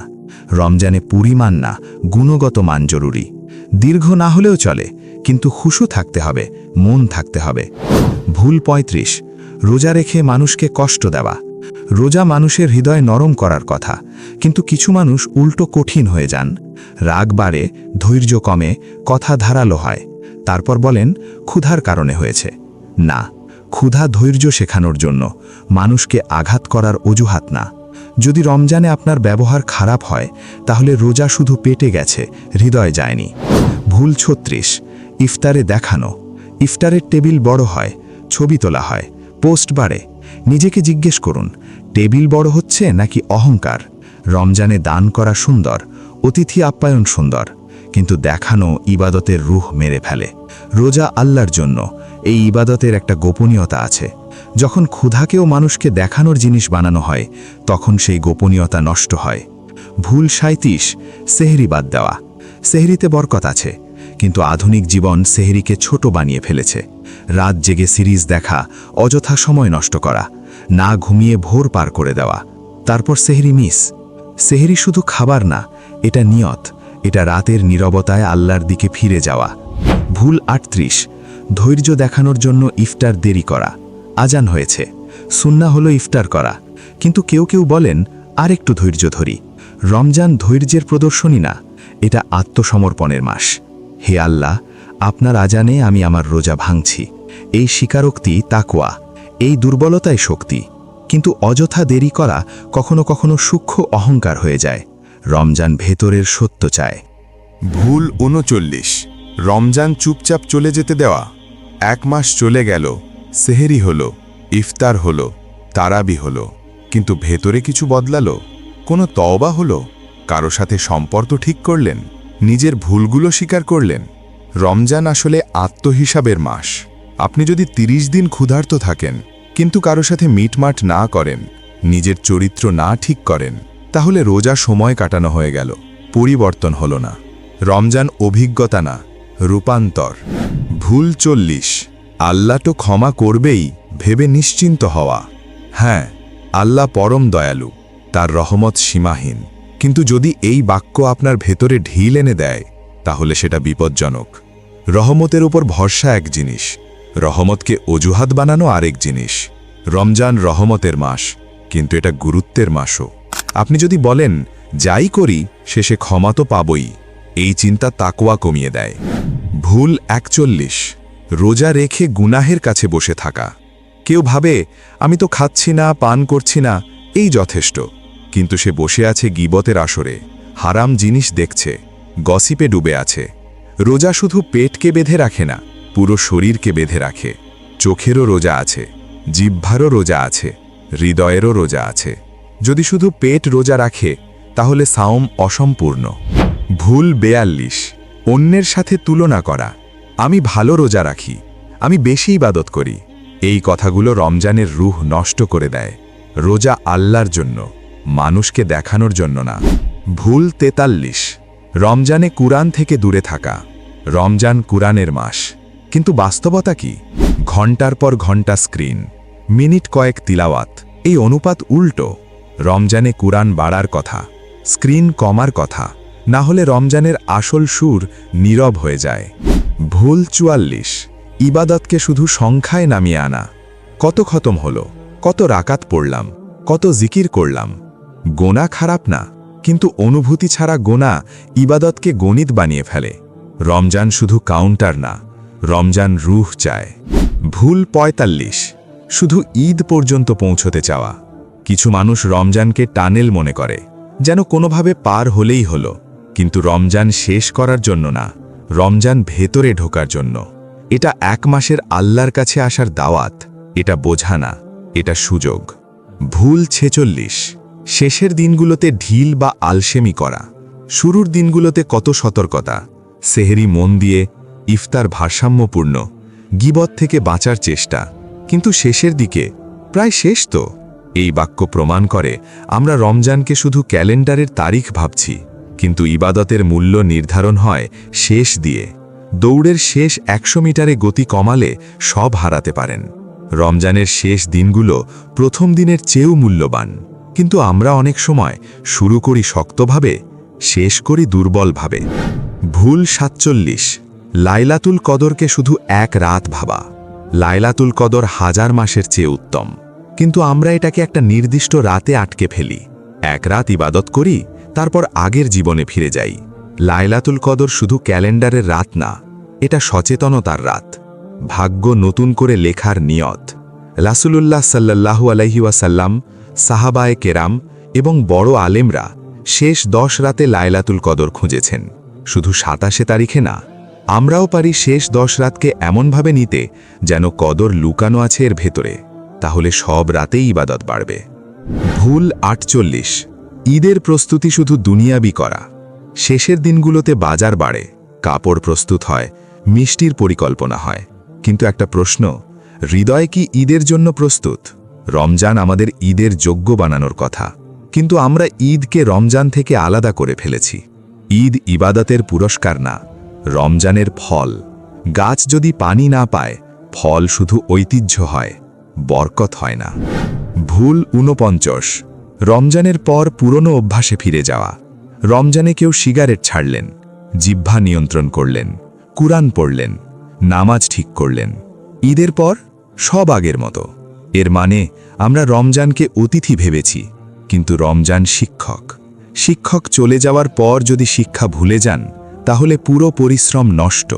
রমজানে পরিমাণ না, গুণগত মান জরুরি। দীর্ঘ না হলেও চলে, কিন্তু খুশু থাকতে হবে, মন থাকতে হবে। ভুল 35, রোজা রেখে মানুষকে কষ্ট দেওয়া। রোজা মানুষের হৃদয় নরম করার কথা, কিন্তু কিছু মানুষ উল্টো কঠিন হয়ে যান। রাগ বাড়ে, ধৈর্য কমে, কথা ধারালো হয়, তারপর বলেন ক্ষুধার কারণে হয়েছে। না, ক্ষুধা ধৈর্য শেখানোর জন্য, মানুষকে আঘাত করার অজুহাত না। যদি রমজানে আপনার ব্যবহার খারাপ হয় তাহলে রোজা শুধু পেটে গেছে, হৃদয়ে যায়নি। ভুল 36, ইফতারে দেখানো। ইফতারের টেবিল বড় হয়, ছবি তোলা হয়, পোস্ট বাড়ে। নিজেকে জিজ্ঞেস করুন, টেবিল বড় হচ্ছে নাকি অহংকার? রমজানে দান করা সুন্দর, অতিথি আপ্যায়ন সুন্দর, কিন্তু দেখানো ইবাদতের রূহ মেরে ফেলে। রোজা আল্লাহর জন্য, এই ইবাদতের একটা গোপনীয়তা আছে। যখন ক্ষুধাকেও মানুষকে দেখানোর জিনিস বানানো হয় তখন সেই গোপনীয়তা নষ্ট হয়। ভুল 37, সেহরি বাদ দেওয়া। সেহরিতে বরকত আছে, কিন্তু আধুনিক জীবন সেহরিকে ছোট বানিয়ে ফেলেছে। রাত জেগে সিরিজ দেখা, অযথা সময় নষ্ট করা, না ঘুমিয়ে ভোর পার করে দেওয়া, তারপর সেহরি মিস। সেহরি শুধু খাবার না, এটা নিয়ত, এটা রাতের নীরবতায় আল্লাহর দিকে ফিরে যাওয়া। ভুল 38, ধৈর্য দেখানোর জন্য ইফতার দেরি করা। আজান হয়েছে, সুন্নাহ হলো ইফতার করা, কিন্তু কেউ কেউ বলেন আর একটু ধৈর্য ধরি। রমজান ধৈর্যের প্রদর্শনী না, এটা আত্মসমর্পণের মাস। হে আল্লাহ, আপনার আজানে আমি আমার রোজা ভাঙছি। এই স্বীকারোক্তি তাকওয়া, এই দুর্বলতাই শক্তি। কিন্তু অযথা দেরি করা কখনো কখনো সূক্ষ্ম অহংকার হয়ে যায়। রমজান ভেতরের সত্য চায়। ভুল 39, রমজান চুপচাপ চলে যেতে দেওয়া। 1 মাস চলে গেল, সেহেরি হলো, ইফতার হলো, তারাবি হলো, কিন্তু ভেতরে কিছু বদলালো? কোনো তওবা হলো? কারো সাথে সম্পর্ক ঠিক করলেন? নিজের ভুলগুলো স্বীকার করলেন? রমজান আসলে আত্মহিসাবের মাস। আপনি যদি 30 দিন ক্ষুধার্ত থাকেন কিন্তু কারো সাথে মিটমাট না করেন, নিজের চরিত্র না ঠিক করেন, তাহলে রোজা সময় কাটানো হয়ে গেল, পরিবর্তন হলো না। রমজান অভিজ্ঞতা না, রূপান্তর। ভুল 40, আল্লাহ তো ক্ষমা করবেই ভেবে নিশ্চিন্ত হওয়া। হ্যাঁ, আল্লাহ পরম দয়ালু, তার রহমত সীমাহীন, কিন্তু যদি এই বাক্য আপনার ভেতরে ঢিল এনে দেয় তাহলে সেটা বিপজ্জনক। রহমতের উপর ভরসা এক জিনিস, রহমতকে অজুহাত বানানো আরেক জিনিস। রমজান রহমতের মাস, কিন্তু এটা গুরুত্বের মাসও। আপনি যদি বলেন যাই করি শেষে ক্ষমা তো পাবই, এই চিন্তা তাকওয়া কমিয়ে দেয়। ভুল 41, রোজা রেখে গুনাহের কাছে বসে থাকা। কেউ ভাবে আমি তো খাচ্ছি না, পান করছি না, এই যথেষ্ট, কিন্তু সে বসে আছে গীবতের আসরে, হারাম জিনিস দেখছে, গসিপে ডুবে আছে। রোজা শুধু পেটকে বেঁধে রাখে না, পুরো শরীরকে বেঁধে রাখে। চোখেরও রোজা আছে, জিহ্বারও রোজা আছে, হৃদয়েরও রোজা আছে। যদি শুধু পেট রোজা রাখে তাহলে সাওম অসম্পূর্ণ। ভুল 42, অন্যের সাথে তুলনা করা। আমি ভালো রোজা রাখি, আমি বেশি ইবাদত করি। এই কথাগুলো রমজানের রূহ নষ্ট করে দেয়। রোজা আল্লাহর জন্য, মানুষকে দেখানোর জন্য না। ভুল 43, রমজানে কুরআন থেকে দূরে থাকা। রমজান কুরআনের মাস, কিন্তু বাস্তবতা কি? ঘন্টার পর ঘন্টা স্ক্রিন, মিনিট কয়েক তিলাওয়াত। এই অনুপাত উল্টো। রমজানে কুরআন বাড়ার কথা, স্ক্রিন কমার কথা, না হলে রমজানের আসল সুর নীরব হয়ে যায়। ভুল 44, ইবাদতকে শুধু সংখ্যায় নামিয়ে আনা। কত খতম হলো, কত রাকাত পড়লাম, কত জিকির করলাম। গোনা খারাপ না, কিন্তু অনুভূতি ছাড়া গোনা ইবাদতকে গণিত বানিয়ে ফেলে। রমজান শুধু কাউন্টার না, রমজান রূহ চায়। ভুল 45, শুধু ঈদ পর্যন্ত পৌঁছতে চাওয়া। কিছু মানুষ রমজানকে টানেল মনে করে, যেন কোনোভাবে পার হলেই হলো, কিন্তু রমজান শেষ করার জন্য না, রমজান ভেতরে ঢোকার জন্য। এটা 1 মাসের আল্লাহর কাছে আসার দাওয়াত, এটা বোঝা না, এটা সুযোগ। ভুল 46, শেষের দিনগুলোতে ঢিল বা আলসেমি করা। শুরুর দিনগুলোতে কত সতর্কতা, সেহরি মন দিয়ে, ইফতার ভারসাম্যপূর্ণ, গীবত থেকে বাঁচার চেষ্টা, কিন্তু শেষের দিকে প্রায় শেষ তো। এই বাক্য প্রমাণ করে আমরা রমজানকে শুধু ক্যালেন্ডারের তারিখ ভাবছি, কিন্তু ইবাদতের মূল্য নির্ধারণ হয় শেষ দিয়ে। দৌড়ের শেষ 100 মিটারে গতি কমালে সব হারাতে পারেন। রমজানের শেষ দিনগুলো প্রথম দিনের চেয়েও মূল্যবান, কিন্তু আমরা অনেক সময় শুরু করি শক্তভাবে, শেষ করি দুর্বলভাবে। ভুল 47, লাইলাতুল কদরকে শুধু 1 রাত ভাবা। লাইলাতুল কদর 1000 মাসের চেয়ে উত্তম, কিন্তু আমরা এটাকে একটা নির্দিষ্ট রাতে আটকে ফেলি। 1 রাত ইবাদত করি, তারপর আগের জীবনে ফিরে যাই। লাইলাতুল কদর শুধু ক্যালেন্ডারের রাত না, এটা সচেতনতার রাত। ভাগ্য নতুন করে লেখার নিয়ত। রাসূলুল্লাহ সাল্লাল্লাহু আলাইহি ওয়াসাল্লাম, সাহাবায়ে কেরাম এবং বড় আলেমরা শেষ 10 রাতে লায়লাতুল কদর খুঁজেছেন। শুধু 27 তারিখে না, আমরাও পারি শেষ 10 রাতকে এমনভাবে নিতে যেন কদর লুকানো আছে এর ভেতরে। তাহলে সব রাতেই ইবাদত বাড়বে। ভুল 48। ঈদের প্রস্তুতি শুধু দুনিয়াবি করা। শেষের দিনগুলোতে বাজার বাড়ে, কাপড় প্রস্তুত হয়, মিষ্টির পরিকল্পনা হয়, কিন্তু একটা প্রশ্ন, হৃদয় কি ঈদের জন্য প্রস্তুত? রমজান আমাদের ঈদের যোগ্য বানানোর কথা, কিন্তু আমরা ঈদকে রমজান থেকে আলাদা করে ফেলেছি। ঈদ ইবাদতের পুরস্কার না, রমজানের ফল। গাছ যদি পানি না পায়, ফল শুধু ঐতিহ্য হয়, বরকত হয় না। ভুল 49। রমজানের পর পুরনো অভ্যাসে ফিরে যাওয়া। রমজানে কেউ সিগারেট ছাড়লেন, জিহ্বা নিয়ন্ত্রণ করলেন, কুরআন পড়লেন, নামাজ ঠিক করলেন। ঈদের পর সব আগের মতো। এর মানে আমরা রমজানকে অতিথি ভেবেছি, কিন্তু রমজান শিক্ষক। শিক্ষক চলে যাওয়ার পর যদি শিক্ষা ভুলে যান, তাহলে পুরো পরিশ্রম নষ্ট।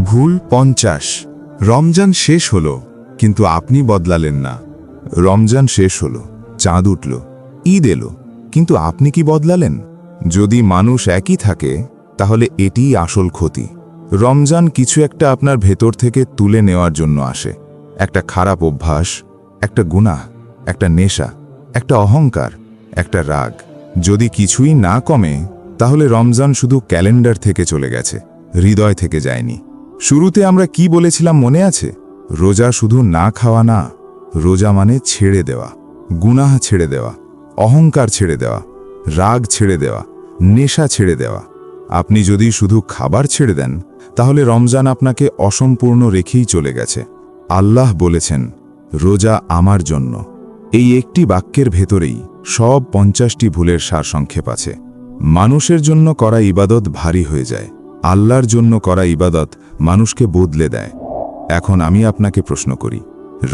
ভুল 50। রমজান শেষ হলো, কিন্তু আপনি বদলালেন না। রমজান শেষ হলো, চাঁদ উঠল, ঈদ এলো, কিন্তু আপনি কি বদলালেন? যদি মানুষ একই থাকে, তাহলে এটিই আসল ক্ষতি। রমজান কিছু একটা আপনার ভেতর থেকে তুলে নেওয়ার জন্য আসে। একটা খারাপ অভ্যাস, একটা গুনাহ, একটা নেশা, একটা অহংকার, একটা রাগ। যদি কিছুই না কমে, তাহলে রমজান শুধু ক্যালেন্ডার থেকে চলে গেছে, হৃদয় থেকে যায়নি। শুরুতে আমরা কি বলেছিলাম মনে আছে? রোজা শুধু না খাওয়া না, রোজা মানে ছেড়ে দেওয়া, গুনাহ ছেড়ে দেওয়া, অহংকার ছেড়ে দেওয়া, রাগ ছেড়ে দেওয়া, নেশা ছেড়ে দেওয়া। আপনি যদি শুধু খাবার ছেড়ে দেন, তাহলে রমজান আপনাকে অসম্পূর্ণ রেখেই চলে গেছে। আল্লাহ বলেছেন, রোজা আমার জন্য। এই একটি বাক্যের ভেতরেই সব 50টি ভুলের সারসংক্ষেপ আছে। মানুষের জন্য করা ইবাদত ভারী হয়ে যায়, আল্লাহর জন্য করা ইবাদত মানুষকে বদলে দেয়। এখন আমি আপনাকে প্রশ্ন করি,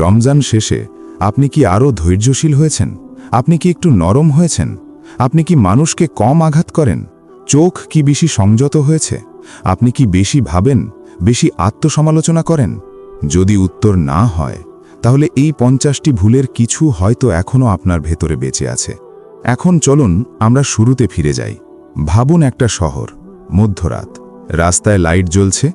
রমজান শেষে আপনি কি আরও ধৈর্যশীল হয়েছেন? আপনি কি একটু নরম হয়েছেন? আপনি কি মানুষকে কম আঘাত করেন? চোখ কি বেশি সংযত হয়েছে? আপনি কি বেশি ভাবেন, বেশি আত্মসমালোচনা করেন? যদি উত্তর না হয়, তাহলে এই 50টি ভুলের কিছু হয়তো এখনও আপনার ভেতরে বেঁচে আছে। এখন চলুন আমরা শুরুতে ফিরে যাই। ভাবুন একটা শহর, মধ্যরাত, রাস্তায় লাইট জ্বলছে,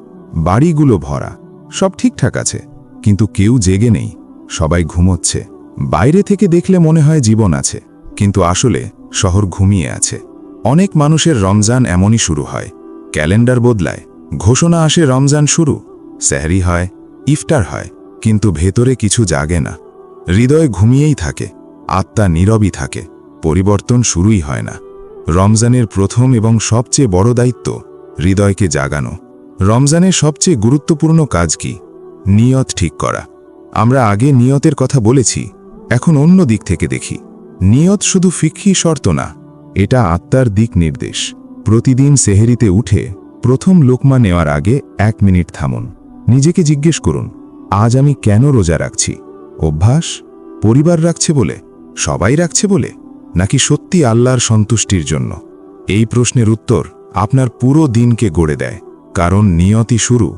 বাড়িগুলো ভরা, সব ঠিকঠাক আছে, কিন্তু কেউ জেগে নেই, সবাই ঘুমোচ্ছে। বাইরে থেকে দেখলে মনে হয় জীবন আছে, কিন্তু আসলে শহর ঘুমিয়ে আছে। অনেক মানুষের রমজান এমনই শুরু হয়, ক্যালেন্ডার বদলায়, ঘোষণা আসে রমজান শুরু, সেহরি হয়, ইফতার হয়, কিন্তু ভেতরে কিছু জাগে না। হৃদয় ঘুমিয়েই থাকে, আত্মা নীরবই থাকে, পরিবর্তন শুরুই হয় না। রমজানের প্রথম এবং সবচেয়ে বড় দায়িত্ব হৃদয়কে জাগানো। রমজানের সবচেয়ে গুরুত্বপূর্ণ কাজ কি? নিয়ত ঠিক করা। আমরা আগে নিয়তের কথা বলেছি, এখন অন্য দিক থেকে দেখি। নিয়ত শুধু ফিকহি শর্ত না, এটা আত্মার দিক নির্দেশ। প্রতিদিন সেহেরিতে উঠে প্রথম লোকমা নেওয়ার আগে 1 মিনিট থামুন। নিজেকে জিজ্ঞেস করুন, আজ আমি কেন রোজা রাখছি? অভ্যাস? পরিবার রাখছে বলে? সবাই রাখছে বলে? নাকি সত্যি আল্লাহর সন্তুষ্টির জন্য? এই প্রশ্নের উত্তর আপনার পুরো দিনকে গড়ে দেয়। কারণ নিয়তই শুরু,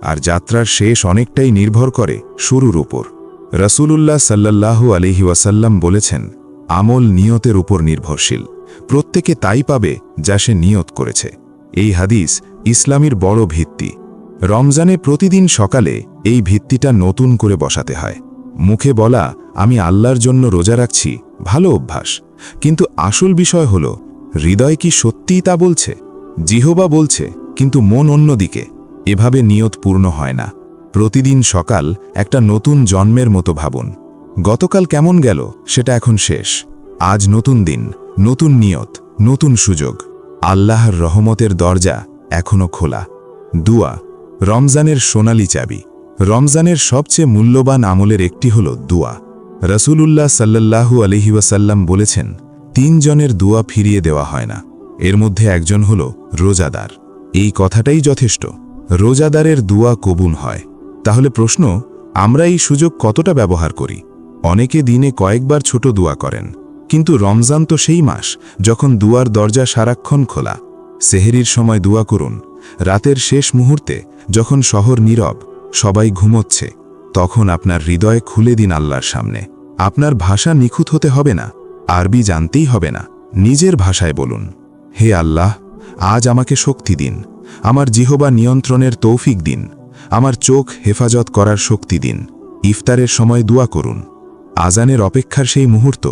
আর যাত্রার শেষ অনেকটাই নির্ভর করে শুরুর উপর। রাসূলুল্লাহ সাল্লাল্লাহু আলাইহি ওয়াসাল্লাম বলেছেন, আমল নিয়তের উপর নির্ভরশীল। প্রত্যেকে তাই পাবে যা সে নিয়ত করেছে। এই হাদিস ইসলামের বড় ভিত্তি। রমজানে প্রতিদিন সকালে এই ভিত্তিটা নতুন করে বসাতে হয়। মুখে বলা আমি আল্লাহর জন্য রোজা রাখছি ভালো অভ্যাস, কিন্তু আসল বিষয় হল হৃদয় কি সত্যিই তা বলছে? জিহবা বলছে, কিন্তু মন অন্যদিকে। এভাবে নিয়ত পূর্ণ হয় না। প্রতিদিন সকাল একটা নতুন জন্মের মতো ভাবুন। গতকাল কেমন গেল সেটা এখন শেষ। আজ নতুন দিন, নতুন নিয়ত, নতুন সুযোগ। আল্লাহর রহমতের দরজা এখনো খোলা। দুয়া, রমজানের সোনালী চাবি। রমজানের সবচেয়ে মূল্যবান আমলের একটি হল দুয়া। রাসূলুল্লাহ সাল্লাল্লাহু আলাইহি ওয়াসাল্লাম বলেছেন, 3 জনের দুয়া ফিরিয়ে দেওয়া হয় না, এর মধ্যে একজন হল রোজাদার। এই কথাটাই যথেষ্ট। রোজাদারের দুয়া কবুল হয়। তাহলে প্রশ্ন, আমরা এই সুযোগ কতটা ব্যবহার করি? অনেকে দিনে কয়েকবার ছোট দুয়া করেন, কিন্তু রমজান তো সেই মাস যখন দুয়ার দরজা সারাক্ষণ খোলা। সেহরির সময় দুয়া করুন, রাতের শেষ মুহূর্তে যখন শহর নীরব, সবাই ঘুমোচ্ছে, তখন আপনার হৃদয় খুলে দিন আল্লাহর সামনে। আপনার ভাষা নিখুঁত হতে হবে না, আরবি জানতেই হবে না, নিজের ভাষায় বলুন, হে আল্লাহ, আজ আমাকে শক্তি দিন, আমার জিহবা নিয়ন্ত্রণের তৌফিক দিন, আমার চোখ হেফাজত করার শক্তি দিন। ইফতারের সময় দোয়া করুন। আজানের অপেক্ষার সেই মুহূর্ত,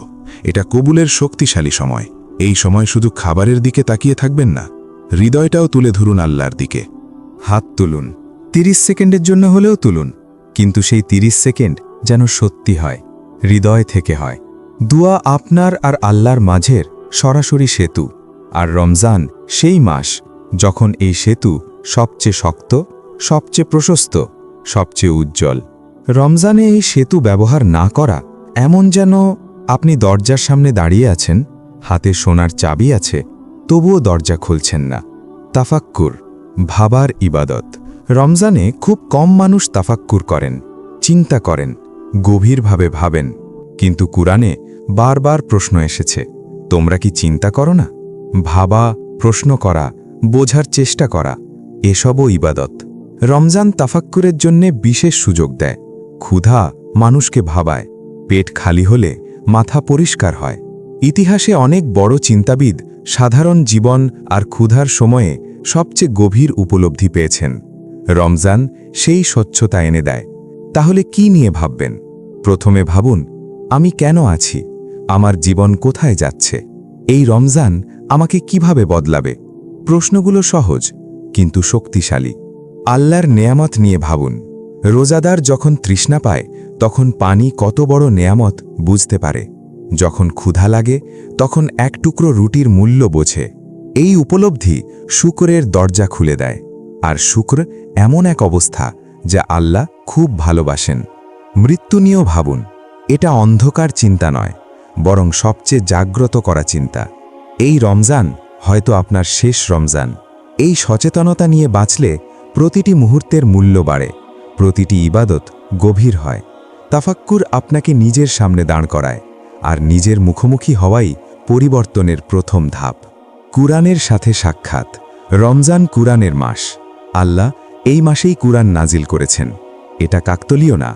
এটা কবুলের শক্তিশালী সময়। এই সময় শুধু খাবারের দিকে তাকিয়ে থাকবেন না, হৃদয়টাও তুলে ধরুন আল্লাহর দিকে। হাত তুলুন, 30 সেকেন্ডের জন্য হলেও তুলুন, কিন্তু সেই 30 সেকেন্ড যেন সত্যি হয়, হৃদয় থেকে হয়। দুয়া আপনার আর আল্লাহর মাঝের সরাসরি সেতু, আর রমজান সেই মাস যখন এই সেতু সবচেয়ে শক্ত, সবচেয়ে প্রশস্ত, সবচেয়ে উজ্জ্বল। রমজানে এই সেতু ব্যবহার না করা এমন যেন আপনি দরজার সামনে দাঁড়িয়ে আছেন, হাতে সোনার চাবি আছে, তবুও দরজা খুলছেন না। তাফাক্কুর, ভাবার ইবাদত। রমজানে খুব কম মানুষ তাফাক্কুর করেন, চিন্তা করেন, গভীরভাবে ভাবেন। কিন্তু কুরআনে বারবার প্রশ্ন এসেছে, তোমরা কি চিন্তা করো না? ভাবা, প্রশ্ন করা, বোঝার চেষ্টা করা, এসবও ইবাদত। রমজান তাফাক্কুরের জন্যে বিশেষ সুযোগ দেয়। ক্ষুধা মানুষকে ভাবায়, পেট খালি হলে মাথা পরিষ্কার হয়। ইতিহাসে অনেক বড় চিন্তাবিদ সাধারণ জীবন আর ক্ষুধার সময়ে সবচেয়ে গভীর উপলব্ধি পেয়েছেন। রমজান সেই স্বচ্ছতা এনে দেয়। তাহলে কি নিয়ে ভাববেন? প্রথমে ভাবুন, আমি কেন আছি? আমার জীবন কোথায় যাচ্ছে? এই রমজান আমাকে কিভাবে বদলাবে? প্রশ্নগুলো সহজ কিন্তু শক্তিশালী। আল্লাহর নেয়ামত নিয়ে ভাবুন। রোজাদার যখন তৃষ্ণা পায় তখন পানি কত বড় নেয়ামত বুঝতে পারে। যখন ক্ষুধা লাগে তখন এক টুকরো রুটির মূল্য বোঝে। এই উপলব্ধি শুকরের দরজা খুলে দেয়। আর শুকর এমন এক অবস্থা যা আল্লাহ খুব ভালোবাসেন। মৃত্যু নিয়েও ভাবুন। এটা অন্ধকার চিন্তা নয়, বরং সবচেয়ে জাগ্রত করা চিন্তা। এই রমজান হয়তো আপনার শেষ রমজান। এই সচেতনতা নিয়ে বাঁচলে প্রতিটি মুহূর্তের মূল্য বাড়ে, প্রতিটি ইবাদত গভীর হয়। তাফাক্কুর আপনাকে নিজের সামনে দাঁড় করায়, আর নিজের মুখোমুখি হওয়াই পরিবর্তনের প্রথম ধাপ। কুরআনের সাথে সাক্ষাৎ। রমজান কুরআনের মাস। আল্লাহ এই মাসেই কুরআন নাজিল করেছেন। এটা কাকতলীয় না,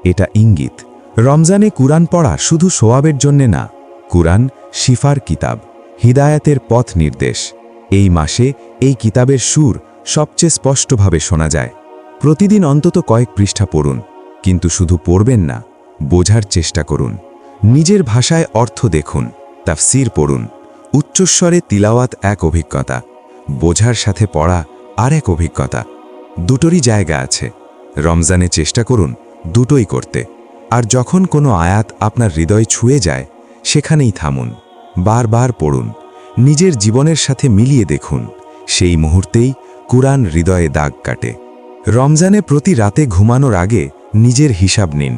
এটা ইঙ্গিত। রমজানে কুরআন পড়া শুধু সোয়াবের জন্যে না, কুরআন শিফার কিতাব, হিদায়াতের পথ নির্দেশ। এই মাসে এই কিতাবের সুর সবচেয়ে স্পষ্টভাবে শোনা যায়। প্রতিদিন অন্তত কয়েক পৃষ্ঠা পড়ুন, কিন্তু শুধু পড়বেন না, বোঝার চেষ্টা করুন। নিজের ভাষায় অর্থ দেখুন, তাফসির পড়ুন। উচ্চস্বরে তিলাওয়াত এক অভিজ্ঞতা, বোঝার সাথে পড়া আর এক অভিজ্ঞতা। দুটোরই জায়গা আছে। রমজানে চেষ্টা করুন দুটোই করতে। আর যখন কোনো আয়াত আপনার হৃদয় ছুঁয়ে যায়, সেখানেই থামুন, বারবার পড়ুন, নিজের জীবনের সাথে মিলিয়ে দেখুন। সেই মুহূর্তেই কুরআন হৃদয়ে দাগ কাটে। রমজানে প্রতি রাতে ঘুমানোর আগে নিজের হিসাব নিন।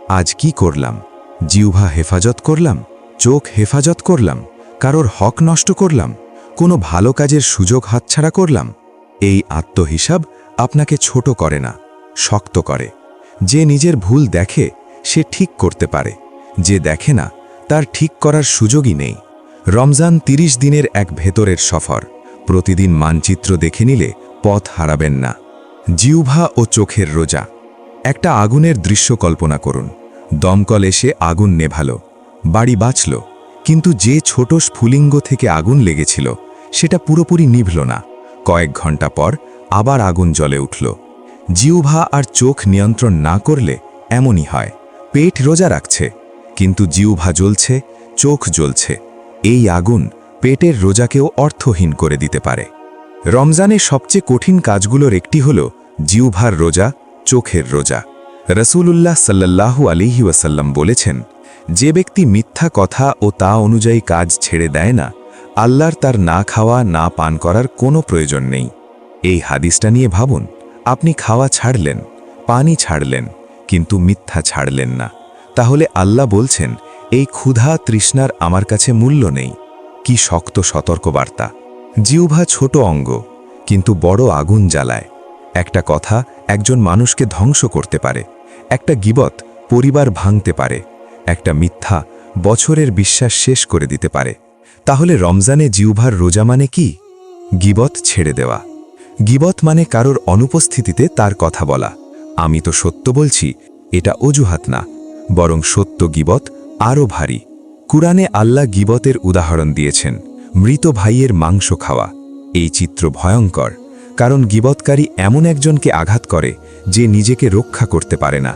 আজ কি করলাম? জিহ্বা হেফাজত করলাম? চোখ হেফাজত করলাম? কারোর হক নষ্ট করলাম? কোনো ভালো কাজের সুযোগ হাতছাড়া করলাম? এই আত্মহিসাব আপনাকে ছোট করে না, শক্ত করে। যে নিজের ভুল দেখে সে ঠিক করতে পারে, যে দেখে না তার ঠিক করার সুযোগই নেই। রমজান 30 দিনের এক ভেতরের সফর। প্রতিদিন মানচিত্র দেখে নিলে পথ হারাবেন না। জিহ্বা ও চোখের রোজা। একটা আগুনের দৃশ্য কল্পনা করুন। দমকল এসে আগুন নেভালো, বাড়ি বাঁচল, কিন্তু যে ছোট স্ফুলিঙ্গ থেকে আগুন লেগেছিল সেটা পুরোপুরি নিভল না। কয়েক ঘন্টা পর আবার আগুন জ্বলে উঠল। জিহ্বা আর চোখ নিয়ন্ত্রণ না করলে এমনই হয়। পেট রোজা রাখছে, কিন্তু জিহ্বা জ্বলছে, চোখ জ্বলছে। এই আগুন পেটের রোজাকেও অর্থহীন করে দিতে পারে। রমজানের সবচেয়ে কঠিন কাজগুলোর একটি হল জিহ্বার রোজা, চোখের রোজা। রাসূলুল্লাহ সাল্লাল্লাহু আলাইহি ওয়াসাল্লাম বলেছেন, যে ব্যক্তি মিথ্যা কথা ও তা অনুযায়ী কাজ ছেড়ে দেয় না, আল্লাহর তার না খাওয়া না পান করার কোনো প্রয়োজন নেই। এই হাদিসটা নিয়ে ভাবুন। আপনি খাওয়া ছাড়লেন, পানি ছাড়লেন, কিন্তু মিথ্যা ছাড়লেন না। তাহলে আল্লাহ বলছেন, এই ক্ষুধা তৃষ্ণার আমার কাছে মূল্য নেই। কি শক্ত সতর্কবার্তা! জিহ্বা ছোট অঙ্গ, কিন্তু বড় আগুন জ্বালায়। একটা কথা একজন মানুষকে ধ্বংস করতে পারে, একটা গীবত পরিবার ভাঙতে পারে, একটা মিথ্যা বছরের বিশ্বাস শেষ করে দিতে পারে। তাহলে রমজানে জিহ্বার রোজা মানে কি? গীবত ছেড়ে দেওয়া। গীবত মানে কারোর অনুপস্থিতিতে তার কথা বলা, আমি তো সত্য বলছি, এটা অজুহাত না, বরং সত্য গীবত আরও ভারী। কুরআনে আল্লাহ গীবতের উদাহরণ দিয়েছেন, মৃত ভাইয়ের মাংস খাওয়া। এই চিত্র ভয়ঙ্কর, কারণ গীবতকারী এমন একজনকে আঘাত করে যে নিজেকে রক্ষা করতে পারে না।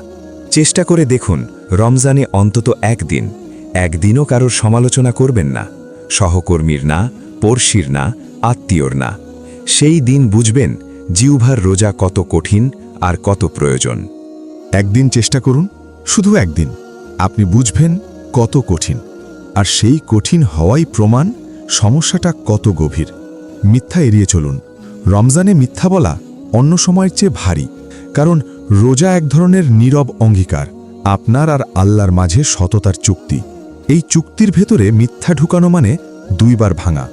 চেষ্টা করে দেখুন, রমজানে অন্তত একদিনও কারোর সমালোচনা করবেন না, সহকর্মীর না, পড়শির না, আত্মীয়র না। সেই দিন বুঝবেন জিহ্বার রোজা কত কঠিন আর কত প্রয়োজন। একদিন চেষ্টা করুন, শুধু একদিন, আপনি বুঝবেন কত কঠিন। আর সেই কঠিন হওয়াই প্রমাণ সমস্যাটা কত গভীর। মিথ্যা এড়িয়ে চলুন। রমজানে মিথ্যা বলা অন্য সময়ের চেয়ে ভারী, কারণ রোজা এক ধরনের নীরব অঙ্গীকার, আপনার আর আল্লাহর মাঝে সততার চুক্তি। এই চুক্তির ভেতরে মিথ্যা ঢুকানো মানে দুইবার ভাঙা।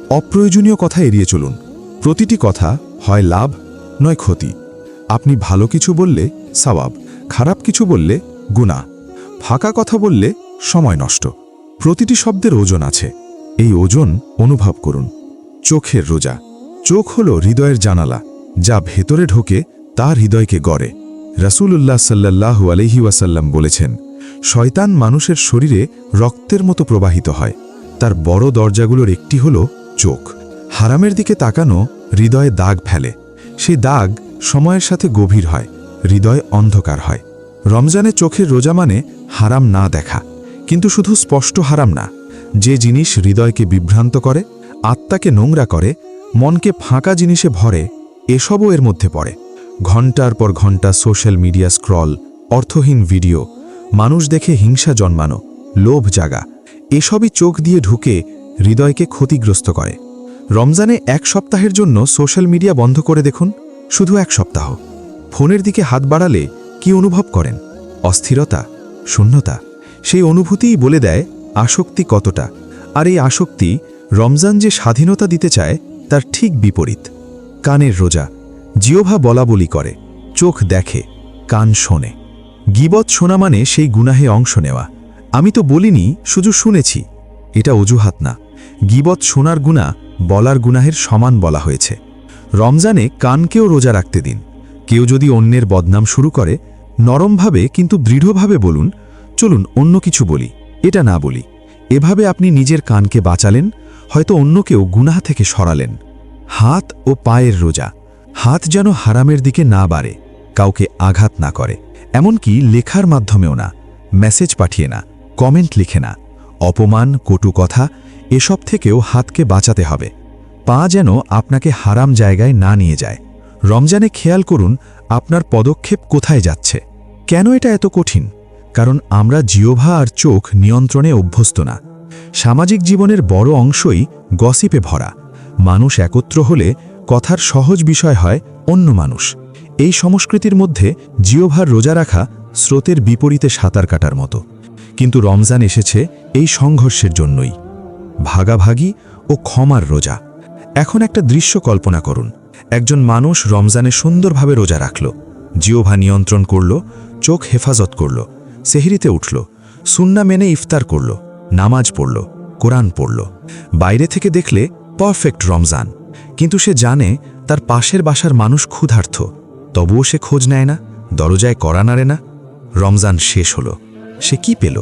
অপ্রয়োজনীয় কথা এড়িয়ে চলুন। প্রতিটি কথা হয় লাভ নয় ক্ষতি। আপনি ভালো কিছু বললে সওয়াব, খারাপ কিছু বললে গুনাহ, ফাঁকা কথা বললে সময় নষ্ট। প্রতিটি শব্দের ওজন আছে, এই ওজন অনুভব করুন। চোখের রোজা। চোখ হল হৃদয়ের জানালা, যা ভেতরে ঢোকে তার হৃদয়কে গড়ে। রাসূলুল্লাহ সাল্লাল্লাহু আলাইহি ওয়াসাল্লাম বলেছেন, শয়তান মানুষের শরীরে রক্তের মতো প্রবাহিত হয়। তার বড় দরজাগুলোর একটি হল চোখ। হারামের দিকে তাকানো হৃদয়ে দাগ ফেলে। সেই দাগ সময়ের সাথে গভীর হয়, হৃদয় অন্ধকার হয়। রমজানে চোখের রোজা মানে হারাম না দেখা, কিন্তু শুধু স্পষ্ট হারাম না। যে জিনিস হৃদয়কে বিভ্রান্ত করে, আত্মাকে নোংরা করে, মনকে ফাঁকা জিনিসে ভরে, এসবও এর মধ্যে পড়ে। ঘণ্টার পর ঘণ্টা সোশ্যাল মিডিয়া স্ক্রল, অর্থহীন ভিডিও, মানুষ দেখে হিংসা জন্মানো, লোভ জাগা, এসবই চোখ দিয়ে ঢুকে হৃদয়কে ক্ষতিগ্রস্ত করে। রমজানে এক সপ্তাহের জন্য সোশ্যাল মিডিয়া বন্ধ করে দেখুন, শুধু এক সপ্তাহ। ফোনের দিকে হাত বাড়ালে কি অনুভব করেন? অস্থিরতা, শূন্যতা। সেই অনুভূতিই বলে দেয় আসক্তি কতটা। আর এই আসক্তি রমজান যে স্বাধীনতা দিতে চায় তার ঠিক বিপরীত। কানের রোজা। জিহ্বা বলাবলি করে, চোখ দেখে, কান শোনে। গীবত শোনা মানে সেই গুনাহে অংশ নেওয়া। আমি তো বলিনি, শুধু শুনেছি। এটা অজুহাত না। গীবত শোনার গুনাহ বলার গুনাহের সমান বলা হয়েছে। রমজানে কানকেও রোজা রাখতে দিন। কেউ যদি অন্যের বদনাম শুরু করে, নরমভাবে কিন্তু দৃঢ়ভাবে বলুন, চলুন অন্য কিছু বলি, এটা না বলি। এভাবে আপনি নিজের কানকে বাঁচালেন, হয়তো অন্যকেও গুনাহ থেকে সরালেন। হাত ও পায়ের রোজা। হাত যেন হারামের দিকে না বাড়ে, কাউকে আঘাত না করে, এমনকি লেখার মাধ্যমেও না, মেসেজ পাঠিয়ে না, কমেন্ট লিখে না। অপমান, কটু কথা, এসব থেকেও হাতকে বাঁচাতে হবে। পা যেন আপনাকে হারাম জায়গায় না নিয়ে যায়। রমজানে খেয়াল করুন আপনার পদক্ষেপ কোথায় যাচ্ছে। কেন এটা এত কঠিন? কারণ আমরা জিহ্বা আর চোখ নিয়ন্ত্রণে অভ্যস্ত না। সামাজিক জীবনের বড় অংশই গসিপে ভরা। মানুষ একত্র হলে কথার সহজ বিষয় হয় অন্য মানুষ। এই সংস্কৃতির মধ্যে জিহ্বার রোজা রাখা স্রোতের বিপরীতে সাঁতার কাটার মতো। কিন্তু রমজান এসেছে এই সংঘর্ষের জন্যই। ভাগাভাগি ও ক্ষমার রোজা। এখন একটা দৃশ্য কল্পনা করুন। একজন মানুষ রমজানে সুন্দরভাবে রোজা রাখল, জিহ্বা নিয়ন্ত্রণ করল, চোখ হেফাজত করল, সেহরিতে উঠল, সুন্নাহ মেনে ইফতার করল, নামাজ পড়ল, কোরআন পড়ল। বাইরে থেকে দেখলে পারফেক্ট রমজান, কিন্তু সে জানে তার পাশের বাসার মানুষ ক্ষুধার্ত, তবুও সে খোঁজ নেয় না, দরজায় কড়া নাড়ে না। রমজান শেষ হলো, সে কি পেল?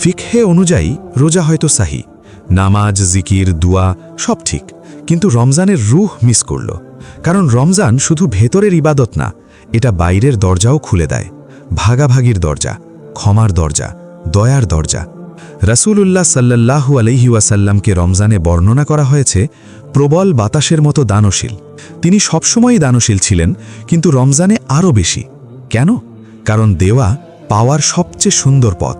ফিকহে অনুযায়ী রোজা হয়তো সাহি, নামাজ, জিকির, দুয়া সব ঠিক, কিন্তু রমজানের রূহ মিস করল। কারণ রমজান শুধু ভেতরের ইবাদত না, এটা বাইরের দরজাও খুলে দেয়। ভাগাভাগির দরজা, ক্ষমার দরজা, দয়ার দরজা। রাসূলুল্লাহ সাল্লাল্লাহু আলাইহি ওয়াসাল্লামকে রমজানে বর্ণনা করা হয়েছে প্রবল বাতাসের মতো দানশীল। তিনি সবসময়ই দানশীল ছিলেন, কিন্তু রমজানে আরও বেশি। কেন? কারণ দেওয়া পাওয়ার সবচেয়ে সুন্দর পথ।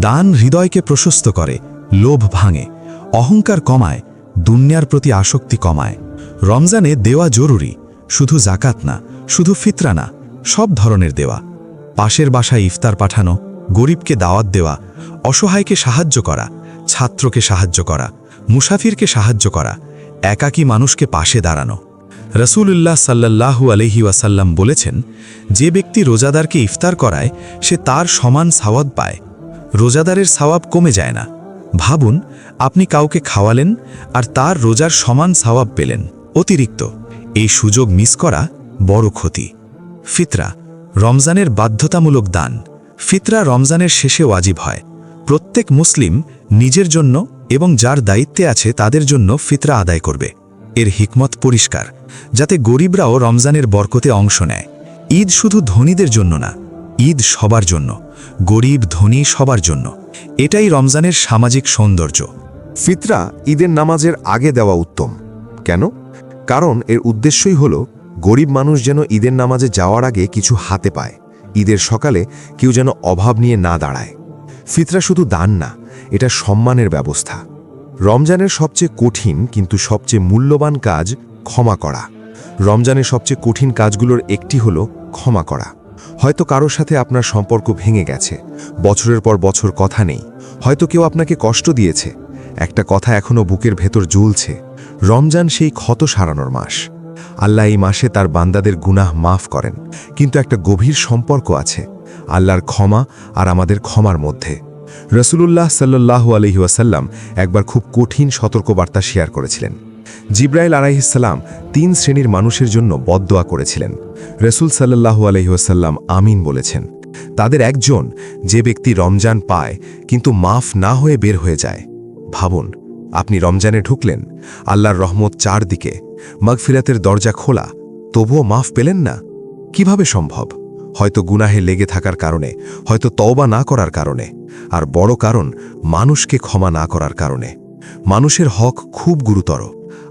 দান হৃদয়কে প্রশস্ত করে, লোভ ভাঙে, অহংকার কমায়, দুনিয়ার প্রতি আসক্তি কমায়। রমজানে দেওয়া জরুরি, শুধু জাকাত না, শুধু ফিতরা না, সব ধরনের দেওয়া। পাশের বাসায় ইফতার পাঠানো, গরিবকে দাওয়াত দেওয়া, অসহায়কে সাহায্য করা, ছাত্রকে সাহায্য করা, মুসাফিরকে সাহায্য করা, একাকী মানুষকে পাশে দাঁড়ানো। রাসূলুল্লাহ সাল্লাল্লাহু আলাইহি ওয়াসাল্লাম বলেছেন, যে ব্যক্তি রোজাদারকে ইফতার করায় সে তার সমান সওয়াব পায়। রোজাদারের সওয়াব কমে যায় না। ভাবুন, আপনি কাউকে খাওয়ালেন আর তার রোজার সমান সওয়াব পেলেন, অতিরিক্ত। এই সুযোগ মিস করা বড় ক্ষতি। ফিতরা, রমজানের বাধ্যতামূলক দান। ফিতরা রমজানের শেষে ওয়াজিব হয়। প্রত্যেক মুসলিম নিজের জন্য এবং যার দায়িত্বে আছে তাদের জন্য ফিতরা আদায় করবে। এর হিকমত পরিষ্কার, যাতে গরিবরাও রমজানের বরকতে অংশ নেয়। ঈদ শুধু ধনীদের জন্য না, ঈদ সবার জন্য, গরিব ধনী সবার জন্য। এটাই রমজানের সামাজিক সৌন্দর্য। ফিতরা ঈদের নামাজের আগে দেওয়া উত্তম। কেন? কারণ এর উদ্দেশ্যই হল গরিব মানুষ যেন ঈদের নামাজে যাওয়ার আগে কিছু হাতে পায়, ঈদের সকালে কেউ যেন অভাব নিয়ে না দাঁড়ায়। ফিতরা শুধু দান না, এটা সম্মানের ব্যবস্থা। রমজানের সবচেয়ে কঠিন কিন্তু সবচেয়ে মূল্যবান কাজ ক্ষমা করা। রমজানের সবচেয়ে কঠিন কাজগুলোর একটি হল ক্ষমা করা। হয়তো কারোর সাথে আপনার সম্পর্ক ভেঙে গেছে, বছরের পর বছর কথা নেই, হয়তো কেউ আপনাকে কষ্ট দিয়েছে, একটা কথা এখনও বুকের ভেতর জ্বলছে। রমজান সেই ক্ষত সারানোর মাস। আল্লাহ এই মাসে তার বান্দাদের গুনাহ মাফ করেন, কিন্তু একটা গভীর সম্পর্ক আছে আল্লাহর ক্ষমা আর আমাদের ক্ষমার মধ্যে। রাসূলুল্লাহ সাল্লাল্লাহু আলাইহি ওয়াসাল্লাম একবার খুব কঠিন সতর্কবার্তা শেয়ার করেছিলেন। জিব্রাইল আলাইহিস সালাম 3 শ্রেণীর মানুষের জন্য বদদোয়া করেছিলেন। রাসূল সাল্লাল্লাহু আলাইহি ওয়াসাল্লাম আমিন বলেছেন। তাদের একজন, যে ব্যক্তি রমজান পায় কিন্তু মাফ না হয়ে বের হয়ে যায়। ভাবুন, আপনি রমজানে ঢুকলেন, আল্লাহর রহমত চারদিকে, মাগফিরাতের দরজা খোলা, তবুও মাফ পেলেন না। কিভাবে সম্ভব? হয়তো গুনাহে লেগে থাকার কারণে, হয়তো তওবা না করার কারণে, আর বড় কারণ মানুষকে ক্ষমা না করার কারণে। মানুষের হক খুব গুরুতর।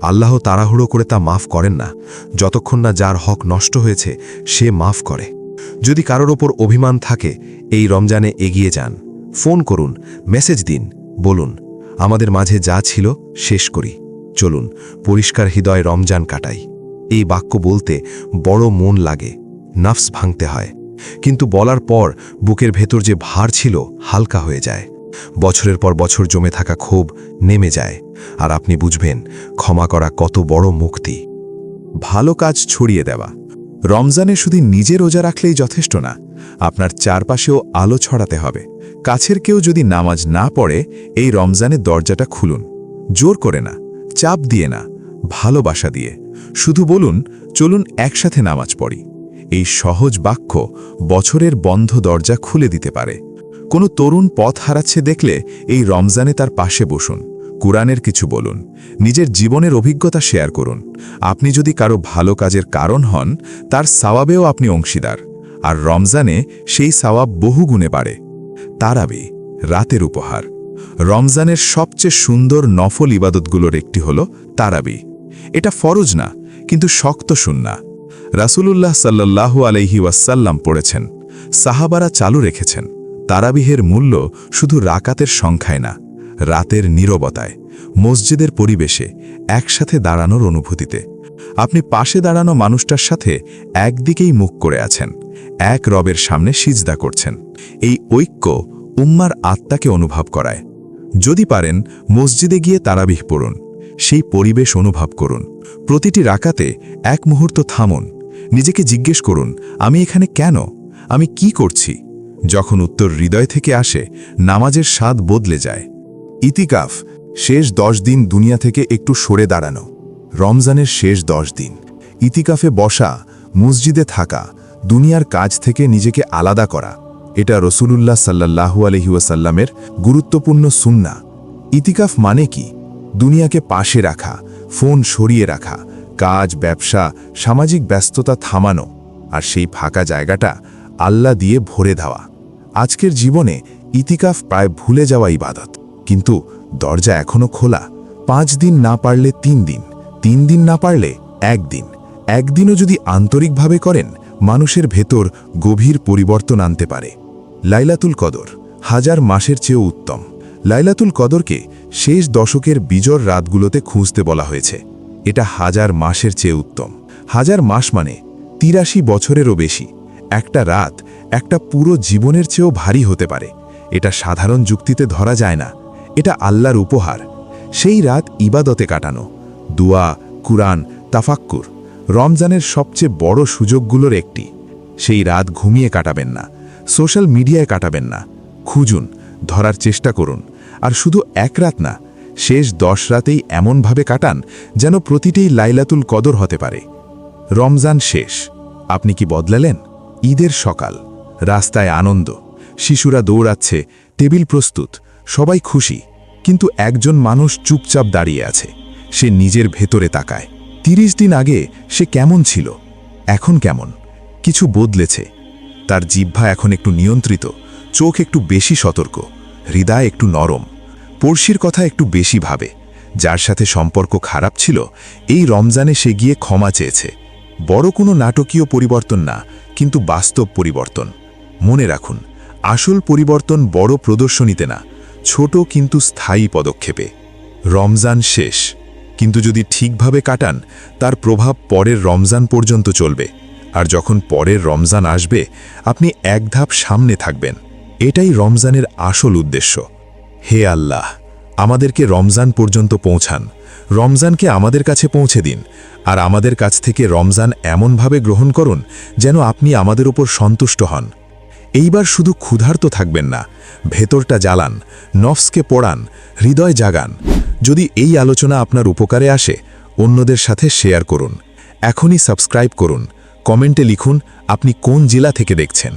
আল্লাহ তাড়াহুড়ো করে তা মাফ করেন না, যতক্ষণ না যার হক নষ্ট হয়েছে সে মাফ করে। যদি কারোর ওপর অভিমান থাকে, এই রমজানে এগিয়ে যান, ফোন করুন, মেসেজ দিন, বলুন, আমাদের মাঝে যা ছিল শেষ করি, চলুন পরিষ্কার হৃদয় রমজান কাটাই। এই বাক্য বলতে বড় মন লাগে, নাফস ভাঙতে হয়, কিন্তু বলার পর বুকের ভেতর যে ভার ছিল হালকা হয়ে যায়। বছরের পর বছর জমে থাকা ক্ষোভ নেমে যায়, আর আপনি বুঝবেন ক্ষমা করা কত বড় মুক্তি। ভালো কাজ ছড়িয়ে দেওয়া। রমজানে শুধু নিজে রোজা রাখলেই যথেষ্ট না, আপনার চারপাশেও আলো ছড়াতে হবে। কাছের কেউ যদি নামাজ না পড়ে, এই রমজানের দরজাটা খুলুন। জোর করে না, চাপ দিয়ে না, ভালোবাসা দিয়ে। শুধু বলুন, চলুন একসাথে নামাজ পড়ি। এই সহজ বাক্য বছরের বন্ধ দরজা খুলে দিতে পারে। কোনো তরুণ পথ হারাচ্ছে দেখলে এই রমজানে তার পাশে বসুন, কুরআনের কিছু বলুন, নিজের জীবনের অভিজ্ঞতা শেয়ার করুন। আপনি যদি কারো ভালো কাজের কারণ হন, তার সওয়াবেও আপনি অংশীদার, আর রমজানে সেই সওয়াব বহুগুণে বাড়ে। তারাবি, রাতের উপহার। রমজানের সবচেয়ে সুন্দর নফল ইবাদতগুলোর একটি হল তারাবি। এটা ফরজ না, কিন্তু শক্ত সুন্নাহ। রাসূলুল্লাহ সাল্লাল্লাহু আলাইহি ওয়াসাল্লাম পড়েছেন, সাহাবারা চালু রেখেছেন। তারাবিহের মূল্য শুধু রাকাতের সংখ্যায় না, রাতের নীরবতায়, মসজিদের পরিবেশে, একসাথে দাঁড়ানোর অনুভূতিতে। আপনি পাশে দাঁড়ানো মানুষটার সাথে একদিকেই মুখ করে আছেন, এক রবের সামনে সিজদা করছেন। এই ঐক্য উম্মার আত্মাকে অনুভব করায়। যদি পারেন মসজিদে গিয়ে তারাবিহ পড়ুন, সেই পরিবেশ অনুভব করুন। প্রতিটি রাকাতে এক মুহূর্ত থামুন, নিজেকে জিজ্ঞেস করুন, আমি এখানে কেন, আমি কি করছি? যখন উত্তর হৃদয় থেকে আসে, নামাজের স্বাদ বদলে যায়। ইতিকাফ, শেষ 10 দিন দুনিয়া থেকে একটু সরে দাঁড়ানো। রমজানের শেষ 10 দিন ইতিকাফে বসা, মসজিদে থাকা, দুনিয়ার কাজ থেকে নিজেকে আলাদা করা, এটা রাসূলুল্লাহ সাল্লাল্লাহু আলাইহি ওয়াসাল্লামের গুরুত্বপূর্ণ সুন্নাহ। ইতিকাফ মানে কি? দুনিয়াকে পাশে রাখা, ফোন সরিয়ে রাখা, কাজ, ব্যবসা, সামাজিক ব্যস্ততা থামানো, আর সেই ফাঁকা জায়গাটা আল্লাহ দিয়ে ভরে দেওয়া। আজকের জীবনে ইতিকাফ প্রায় ভুলে যাওয়া ইবাদত, কিন্তু দরজা এখনো খোলা। 5 দিন না পারলে 3 দিন, 3 দিন না পারলে 1 দিন, একদিনও যদি আন্তরিকভাবে করেন, মানুষের ভেতর গভীর পরিবর্তন আনতে পারে। লাইলাতুল কদর, 1000 মাসের চেয়েও উত্তম। লাইলাতুল কদরকে শেষ দশকের বিজর রাতগুলোতে খুঁজতে বলা হয়েছে। এটা 1000 মাসের চেয়ে উত্তম। 1000 মাস মানে 83 বছরেরও বেশি। একটা রাত একটা পুরো জীবনের চেয়েও ভারী হতে পারে। এটা সাধারণ যুক্তিতে ধরা যায় না, এটা আল্লাহর উপহার। সেই রাত ইবাদতে কাটানো, দুয়া, কুরআন, তাফাক্কুর, রমজানের সবচেয়ে বড় সুযোগগুলোর একটি। সেই রাত ঘুমিয়ে কাটাবেন না, সোশ্যাল মিডিয়ায় কাটাবেন না, খুঁজুন, ধরার চেষ্টা করুন। আর শুধু এক রাত না, শেষ 10 রাতেই এমনভাবে কাটান যেন প্রতিটিই লাইলাতুল কদর হতে পারে। রমজান শেষ, আপনি কি বদলালেন? ঈদের সকাল, রাস্তায় আনন্দ, শিশুরা দৌড়াচ্ছে, টেবিল প্রস্তুত, সবাই খুশি, কিন্তু একজন মানুষ চুপচাপ দাঁড়িয়ে আছে। সে নিজের ভেতরে তাকায়। 30 দিন আগে সে কেমন ছিল, এখন কেমন? কিছু বদলেছে। তার জিহ্বা এখন একটু নিয়ন্ত্রিত, চোখ একটু বেশি সতর্ক, হৃদয় একটু নরম, পড়শির কথা একটু বেশি ভাবে। যার সাথে সম্পর্ক খারাপ ছিল, এই রমজানে সে গিয়ে ক্ষমা চেয়েছে। বড় কোনো নাটকীয় পরিবর্তন না, কিন্তু বাস্তব পরিবর্তন। মনে রাখুন, আসল পরিবর্তন বড় প্রদর্শনীতে না, ছোট কিন্তু স্থায়ী পদক্ষেপে। রমজান শেষ, কিন্তু যদি ঠিকভাবে কাটান, তার প্রভাব পরের রমজান পর্যন্ত চলবে। আর যখন পরের রমজান আসবে, আপনি এক ধাপ সামনে থাকবেন। এটাই রমজানের আসল উদ্দেশ্য। হে আল্লাহ, আমাদেরকে রমজান পর্যন্ত পৌঁছান, রমজানকে আমাদের কাছে পৌঁছে দিন, আর আমাদের কাছ থেকে রমজান এমনভাবে গ্রহণ করুন যেন আপনি আমাদের উপর সন্তুষ্ট হন। এইবার শুধু ক্ষুধার্ত থাকবেন না, ভেতরটা জ্বালান, নফসকে পড়ান, হৃদয় জাগান। যদি এই আলোচনা আপনার উপকারে আসে, অন্যদের সাথে শেয়ার করুন। এখনই সাবস্ক্রাইব করুন, কমেন্টে লিখুন আপনি কোন জেলা থেকে দেখছেন।